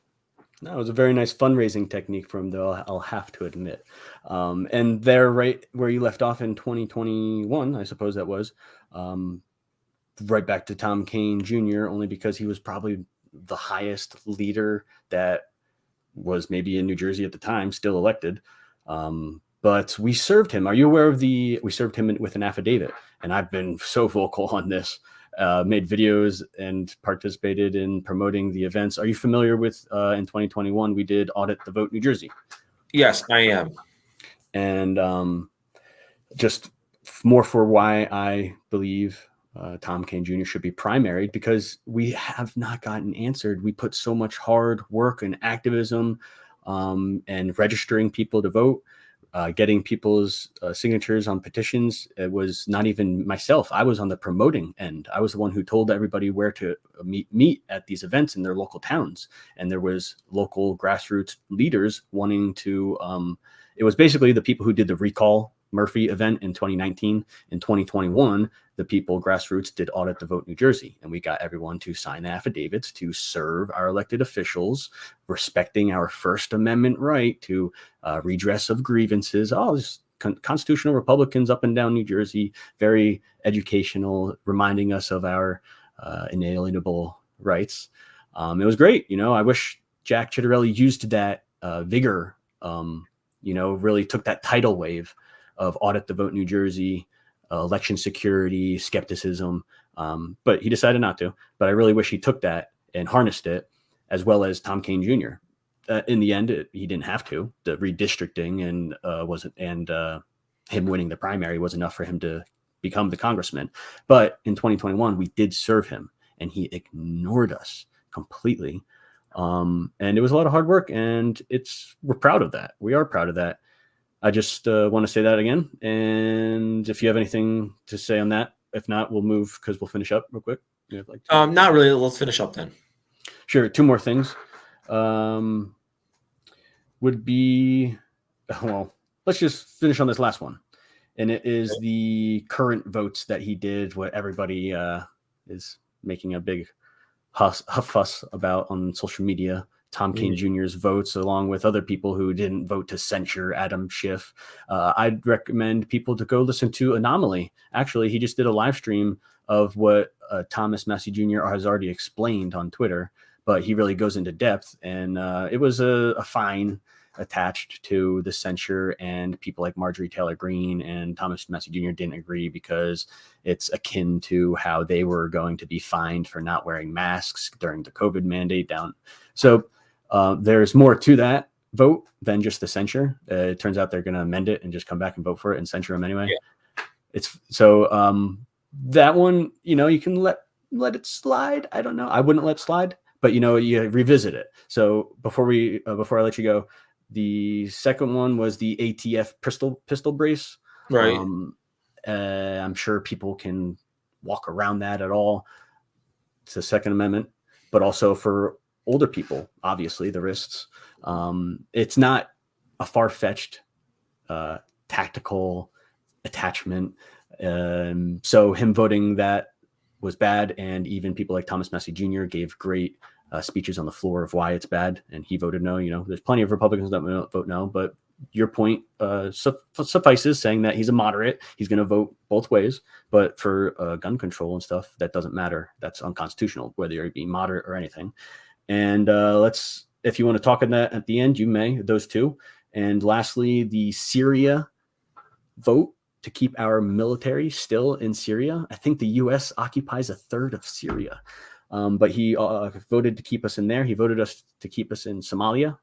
No, it was a very nice fundraising technique for him, though, I'll have to admit. And there, right where you left off in 2021, I suppose that was, right back to Tom Kean Jr., only because he was probably the highest leader that was maybe in New Jersey at the time, still elected. But we served him. Are you aware of we served him with an affidavit? And I've been so vocal on this. Made videos and participated in promoting the events. Are you familiar with in 2021 we did Audit the Vote New Jersey? Yes, I am. And just more for why I believe Tom Kean Jr. should be primaried, because we have not gotten answered. We put so much hard work and activism and registering people to vote. Getting people's signatures on petitions. It was not even myself. I was on the promoting end. I was the one who told everybody where to meet at these events in their local towns. And there was local grassroots leaders wanting to, it was basically the people who did the Recall Murphy event in 2019. In 2021, the people grassroots did Audit the Vote New Jersey, and we got everyone to sign affidavits to serve our elected officials, respecting our First Amendment right to redress of grievances. All this constitutional Republicans up and down New Jersey, very educational, reminding us of our inalienable rights. It was great. I wish Jack Chitterelli used that vigor, really took that tidal wave of Audit the Vote New Jersey, election security, skepticism, but he decided not to. But I really wish he took that and harnessed it, as well as Tom Kean Jr. In the end, he didn't have to. The redistricting and him winning the primary was enough for him to become the congressman. But in 2021, we did serve him, and he ignored us completely. And it was a lot of hard work, and we're proud of that. We are proud of that. I just want to say that again. And if you have anything to say on that, if not, we'll move, because we'll finish up real quick. Not really. Let's finish up then. Sure. Two more things. Would be, well, let's just finish on this last one. And it is the current votes that he did, what everybody is making a big fuss about on social media. Tom Kean Jr.'s votes, along with other people who didn't vote to censure Adam Schiff. I'd recommend people to go listen to Anomaly. Actually, he just did a live stream of what Thomas Massie Jr. has already explained on Twitter, but he really goes into depth. And it was a fine attached to the censure, and people like Marjorie Taylor Greene and Thomas Massie Jr. didn't agree because it's akin to how they were going to be fined for not wearing masks during the COVID mandate down. So there's more to that vote than just the censure. It turns out they're going to amend it and just come back and vote for it and censure him anyway. Yeah. It's so that one, you can let it slide. I don't know. I wouldn't let slide, but you revisit it. So before I let you go, the second one was the ATF pistol brace. Right. I'm sure people can walk around that at all. It's the Second Amendment, but also for older people, obviously the risks. It's not a far-fetched tactical attachment. So him voting that was bad, and even people like Thomas Massie Jr. gave great speeches on the floor of why it's bad, and he voted no. There's plenty of Republicans that vote no, but your point suffices, saying that he's a moderate. He's going to vote both ways, but for gun control and stuff, that doesn't matter. That's unconstitutional, whether you're being moderate or anything. And if you want to talk on that at the end, you may, those two. And lastly, the Syria vote to keep our military still in Syria. I think the U.S. occupies a third of Syria. But he voted to keep us in there. He voted us to keep us in Somalia.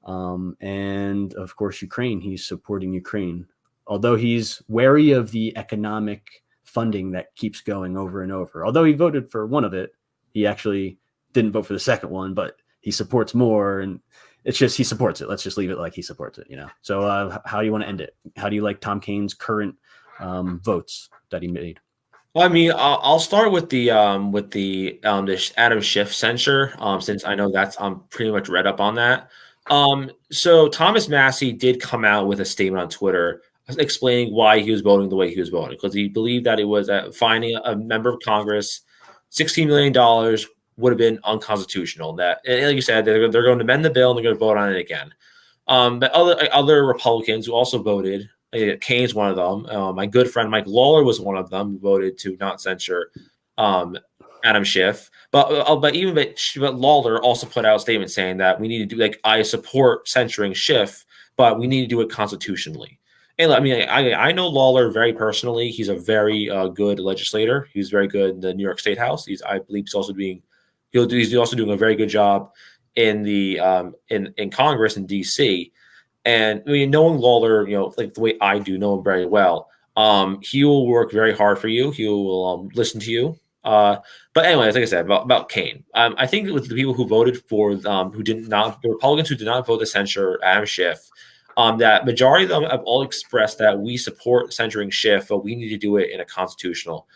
And of course, Ukraine. He's supporting Ukraine. Although he's wary of the economic funding that keeps going over and over. Although he voted for one of it, he actually didn't vote for the second one, but he supports more. And it's just, he supports it. Let's just leave it like he supports it, So how do you want to end it? How do you like Tom Kean's current votes that he made? Well, I mean, I'll start with the Adam Schiff censure, since I know I'm pretty much read up on that. So Thomas Massey did come out with a statement on Twitter explaining why he was voting the way he was voting, because he believed that it was finding a member of Congress $16 million would have been unconstitutional. That, and like you said, they're going to amend the bill and they're going to vote on it again. But other Republicans who also voted, Kane's one of them. My good friend Mike Lawler was one of them who voted to not censure Adam Schiff. But Lawler also put out a statement saying that we need to do, like, I support censoring Schiff, but we need to do it constitutionally. And I mean, I know Lawler very personally. He's a very good legislator. He's very good in the New York State House. I believe he's also doing a very good job in the in Congress in D.C. And I mean, knowing Lawler, like the way I do know him very well, he will work very hard for you. He will listen to you. But anyways, like I said about Kane, I think with the people who voted for the Republicans who did not vote to censure Adam Schiff, that majority of them have all expressed that we support censoring Schiff, but we need to do it in a constitutional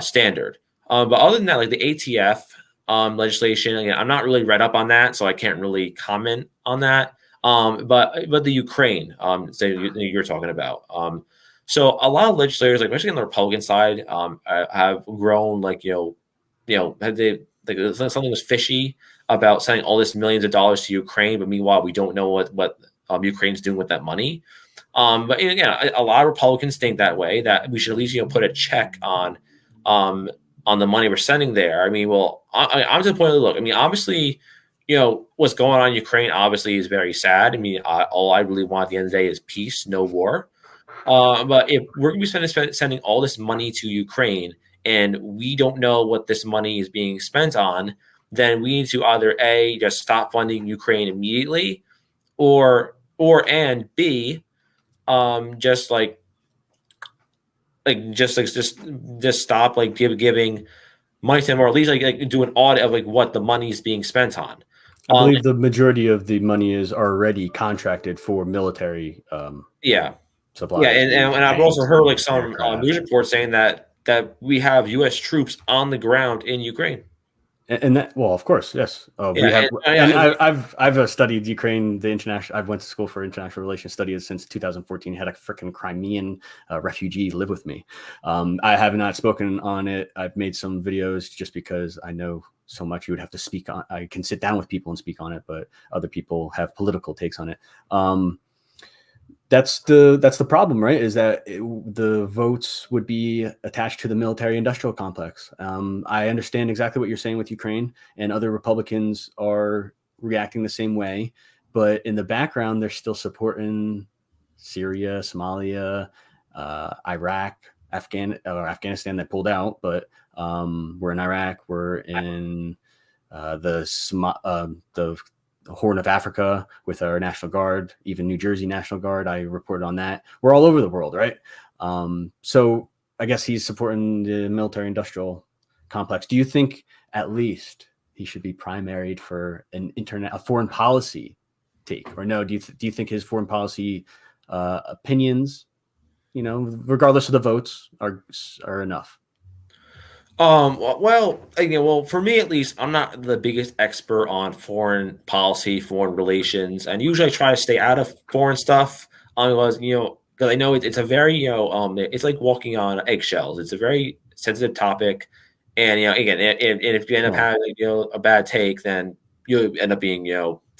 standard. But other than that, like the ATF legislation, again, I'm not really read up on that, so I can't really comment on that. But the Ukraine, you're talking about. So a lot of legislators, like especially on the Republican side, have grown something was fishy about sending all this millions of dollars to Ukraine, but meanwhile we don't know what Ukraine's doing with that money. But again, a lot of Republicans think that way, that we should at least put a check on the money we're sending there. I mean, well, I'm to the point of, look, I mean, obviously, what's going on in Ukraine obviously is very sad. I mean, all I really want at the end of the day is peace, no war. But if we're going to be sending all this money to Ukraine and we don't know what this money is being spent on, then we need to either A, just stop funding Ukraine immediately, and B, just stop giving money to them, or at least like do an audit of what the money is being spent on. I believe the majority of the money is already contracted for military. Supplies. Yeah, and I've also heard some news reports saying that we have U.S. troops on the ground in Ukraine. And that, well, of course, yes. I've studied Ukraine, the international. I've went to school for international relations studies since 2014. Had a freaking Crimean refugee live with me. I have not spoken on it. I've made some videos just because I know so much. You would have to speak on. I can sit down with people and speak on it, but other people have political takes on it. That's the problem, right? Is that the votes would be attached to the military-industrial complex. I understand exactly what you're saying with Ukraine, and other Republicans are reacting the same way. But in the background, they're still supporting Syria, Somalia, Iraq, Afghanistan that pulled out. But we're in Iraq. We're in the Horn of Africa with our National Guard, even New Jersey National Guard. I reported on that. We're all over the world, right? So I guess he's supporting the military-industrial complex. Do you think at least he should be primaried for a foreign policy take, or no? Do you think his foreign policy opinions, regardless of the votes, are enough? Well, for me at least, I'm not the biggest expert on foreign policy, foreign relations, and usually I try to stay out of foreign stuff. Because I know it's a very, it's like walking on eggshells. It's a very sensitive topic, and again, and if you end up having a bad take, then you end up being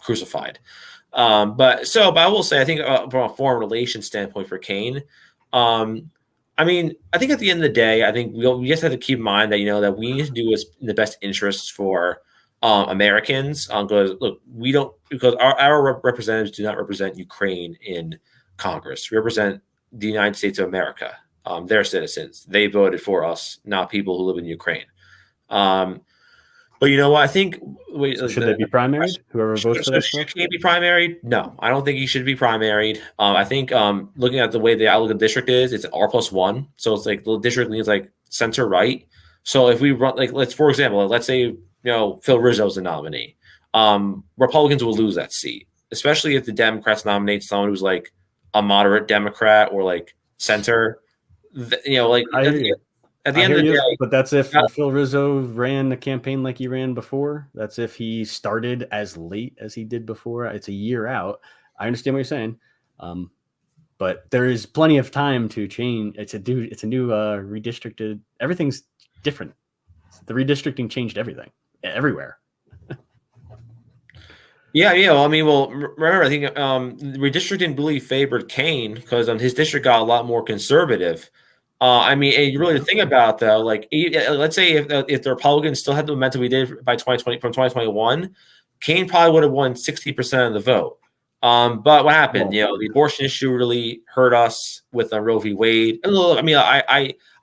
crucified. But I will say, I think from a foreign relations standpoint for Kane, I mean, I think at the end of the day, I think we just have to keep in mind that that we need to do what's in the best interests for Americans. Because our representatives do not represent Ukraine in Congress. We represent the United States of America. They're citizens. They voted for us, not people who live in Ukraine. But you know what? I think should they be primaried? Whoever votes for that should Kane be primaried? No, I don't think he should be primaried. I think looking at the way the outlook of the district is, it's R+1. So it's like the district leans like center right. So if we run let's say Phil Rizzo's the nominee, Republicans will lose that seat, especially if the Democrats nominate someone who's like a moderate Democrat or like center. At the I end hear of the you, day, but that's if Phil Rizzo ran a campaign like he ran before. That's if he started as late as he did before. It's a year out. I understand what you're saying, but there is plenty of time to change. It's a new redistricted. Everything's different. The redistricting changed everything, everywhere. yeah. Well, I mean, remember, I think redistricting really favored Kane because his district got a lot more conservative. I mean, and you really think about though, like let's say if the Republicans still had the momentum we did by 2020 from 2021, Kane probably would have won 60% of the vote. But what happened? Well, The abortion issue really hurt us with Roe v. Wade. And look, I mean,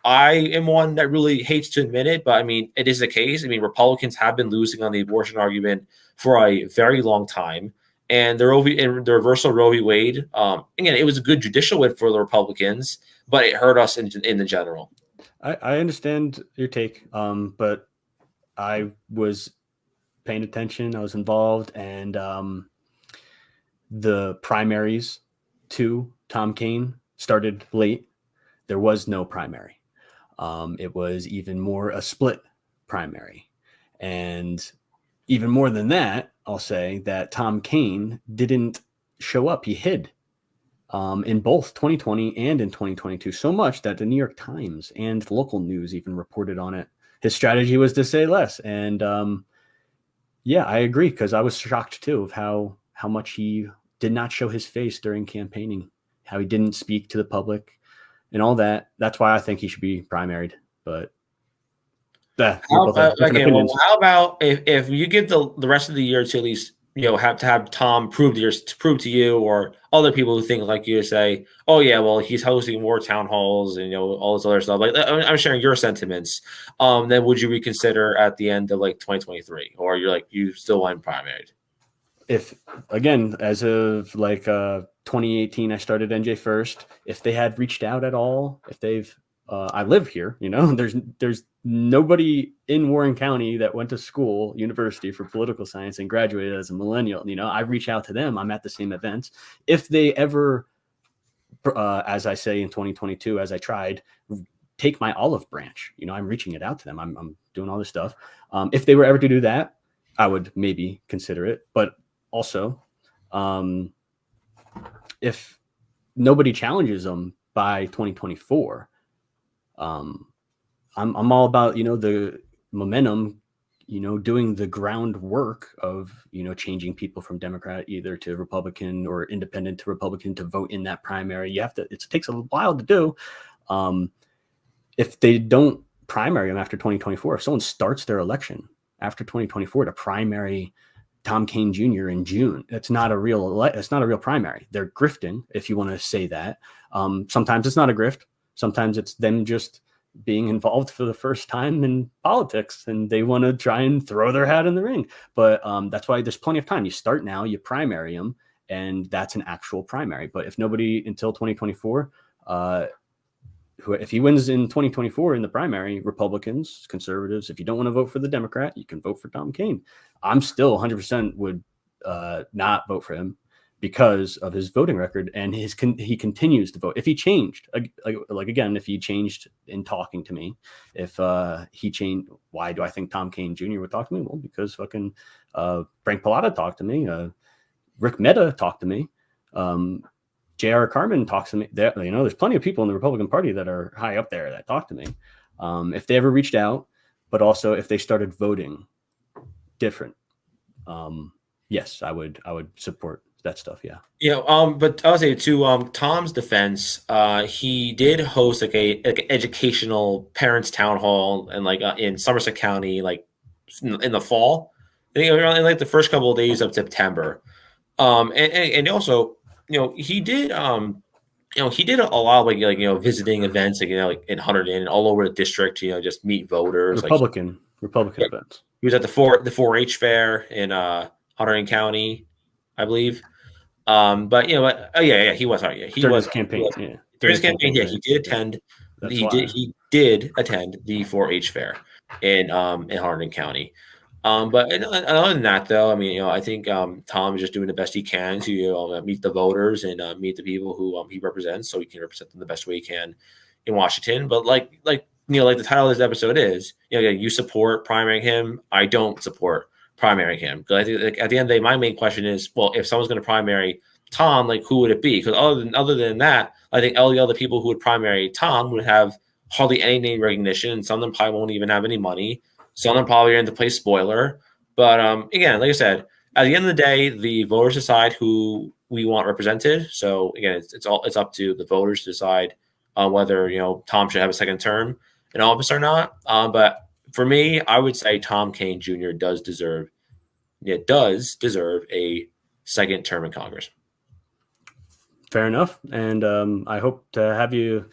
I am one that really hates to admit it, but I mean, it is the case. I mean, Republicans have been losing on the abortion argument for a very long time. And the reversal of Roe v. Wade, again, it was a good judicial win for the Republicans, but it hurt us in the general. I understand your take, but I was paying attention. I was involved, and the primaries to Tom Kean started late. There was no primary. It was even more a split primary. And even more than that, I'll say that Tom Kean didn't show up. He hid in both 2020 and in 2022 so much that the New York Times and local news even reported on it. His strategy was to say less. And yeah, I agree, because I was shocked too of how much he did not show his face during campaigning, how he didn't speak to the public and all that. That's why I think he should be primaried. But how about if you give the rest of the year to at least have to have Tom prove to you or other people who think like you say, oh yeah, well he's hosting more town halls and all this other stuff. Like I'm sharing your sentiments. Then would you reconsider at the end of like 2023, or you still want primaried? If again, as of like 2018, I started NJ first. If they had reached out at all, if they've I live here, there's nobody in Warren County that went to school, university for political science and graduated as a millennial. I reach out to them. I'm at the same events. If they ever, as I say in 2022, as I tried, take my olive branch, I'm reaching it out to them. I'm doing all this stuff. If they were ever to do that, I would maybe consider it. But also, if nobody challenges them by 2024, I'm all about the momentum, doing the groundwork of changing people from Democrat either to Republican or independent to Republican to vote in that primary. It takes a while to do. If they don't primary them after 2024, if someone starts their election after 2024 to primary Tom Kean Jr. in June, it's not a real primary. They're grifting, if you want to say that. Sometimes it's not a grift. Sometimes it's them just being involved for the first time in politics and they want to try and throw their hat in the ring. But that's why there's plenty of time. You start now, you primary them, and that's an actual primary. But if nobody until 2024, if he wins in 2024 in the primary, Republicans, conservatives, if you don't want to vote for the Democrat, you can vote for Tom Kean. I'm still 100% would not vote for him because of his voting record, and he continues to vote. If he changed, again, if he changed in talking to me, if he changed, why do I think Tom Kean Jr. would talk to me? Well, because fucking Frank Pallotta talked to me, Rick Mehta talked to me, J.R. Carmen talks to me. There's plenty of people in the Republican Party that are high up there that talk to me. If they ever reached out, but also if they started voting different, yes, I would support that stuff. Yeah. But I would say to Tom's defense, he did host like a educational parents town hall and in Somerset County, like in the fall. I think around like the first couple of days of September. And also, he did he did a lot of visiting events like in Hunterdon and all over the district, just meet voters. Republican events. He was at the 4-H fair in Hunterdon County, I believe. But he was. He during was his campaign. During his campaign, he did attend. He did attend the 4-H fair in Hunterdon County. But other than that, though, I mean, I think Tom is just doing the best he can to meet the voters and meet the people who he represents, so he can represent them the best way he can in Washington. But like like the title of this episode is, you support primarying him. I don't support primarying him. Because I think at the end of the day, my main question is, well, if someone's going to primary Tom, like who would it be? Because other than that, I think all the other people who would primary Tom would have hardly any name recognition, and some of them probably won't even have any money. Some of them probably are in to play spoiler. But again, like I said, at the end of the day, the voters decide who we want represented. So again, it's up to the voters to decide whether Tom should have a second term in office or not. But for me, I would say Tom Kean Jr. does deserve a second term in Congress. Fair enough. And I hope to have you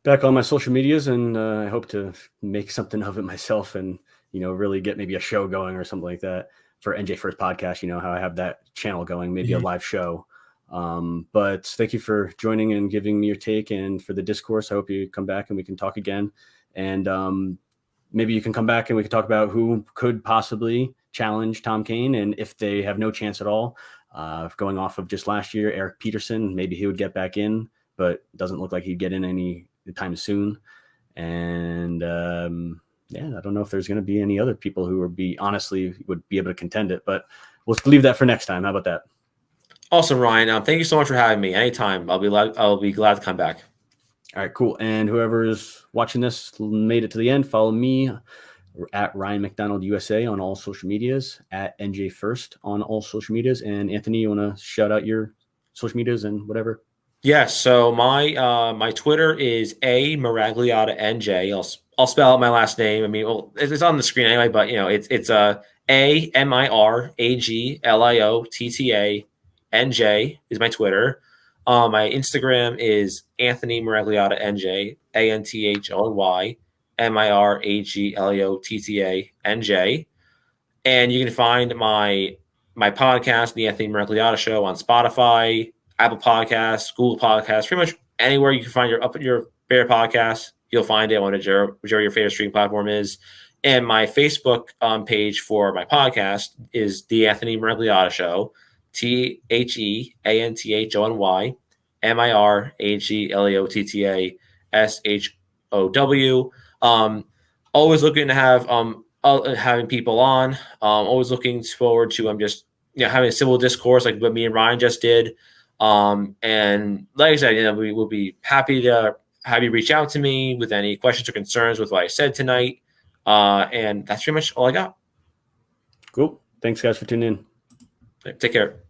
back on my social medias, and I hope to make something of it myself and, really get maybe a show going or something like that for NJ First Podcast. How I have that channel going, maybe a live show. But thank you for joining and giving me your take, and for the discourse. I hope you come back and we can talk again. And maybe you can come back and we can talk about who could possibly challenge Tom Kean, and if they have no chance at all. Going off of just last year, Eric Peterson, maybe he would get back in, but it doesn't look like he'd get in any time soon. And I don't know if there's going to be any other people who would be able to contend it, but we'll leave that for next time. How about that? Awesome, Ryan. Thank you so much for having me. Anytime, I'll be glad to come back. All right, cool. And whoever's watching this made it to the end, follow me at Ryan McDonald USA on all social medias, at NJ First on all social medias. And Anthony, you want to shout out your social medias and whatever? Yes. So my Twitter is A_Miragliotta NJ. I'll spell out my last name. I mean, well, it's on the screen anyway, but it's A_MIRAGLIOTTA NJ is my Twitter. My Instagram is Anthony Miragliotta NJ, ANTHONY MIRAGLIOTTA NJ. And you can find my podcast, The Anthony Miragliotta Show, on Spotify, Apple Podcasts, Google Podcasts, pretty much anywhere you can find your favorite podcast, you'll find it on whichever your favorite streaming platform is. And my Facebook page for my podcast is The Anthony Miragliotta Show, THEANTHONY MIRAGLIOTTA SHOW. Always looking to have having people on. Always looking forward to just having a civil discourse like what me and Ryan just did. And like I said, we will be happy to have you reach out to me with any questions or concerns with what I said tonight. And that's pretty much all I got. Cool. Thanks, guys, for tuning in. Take care.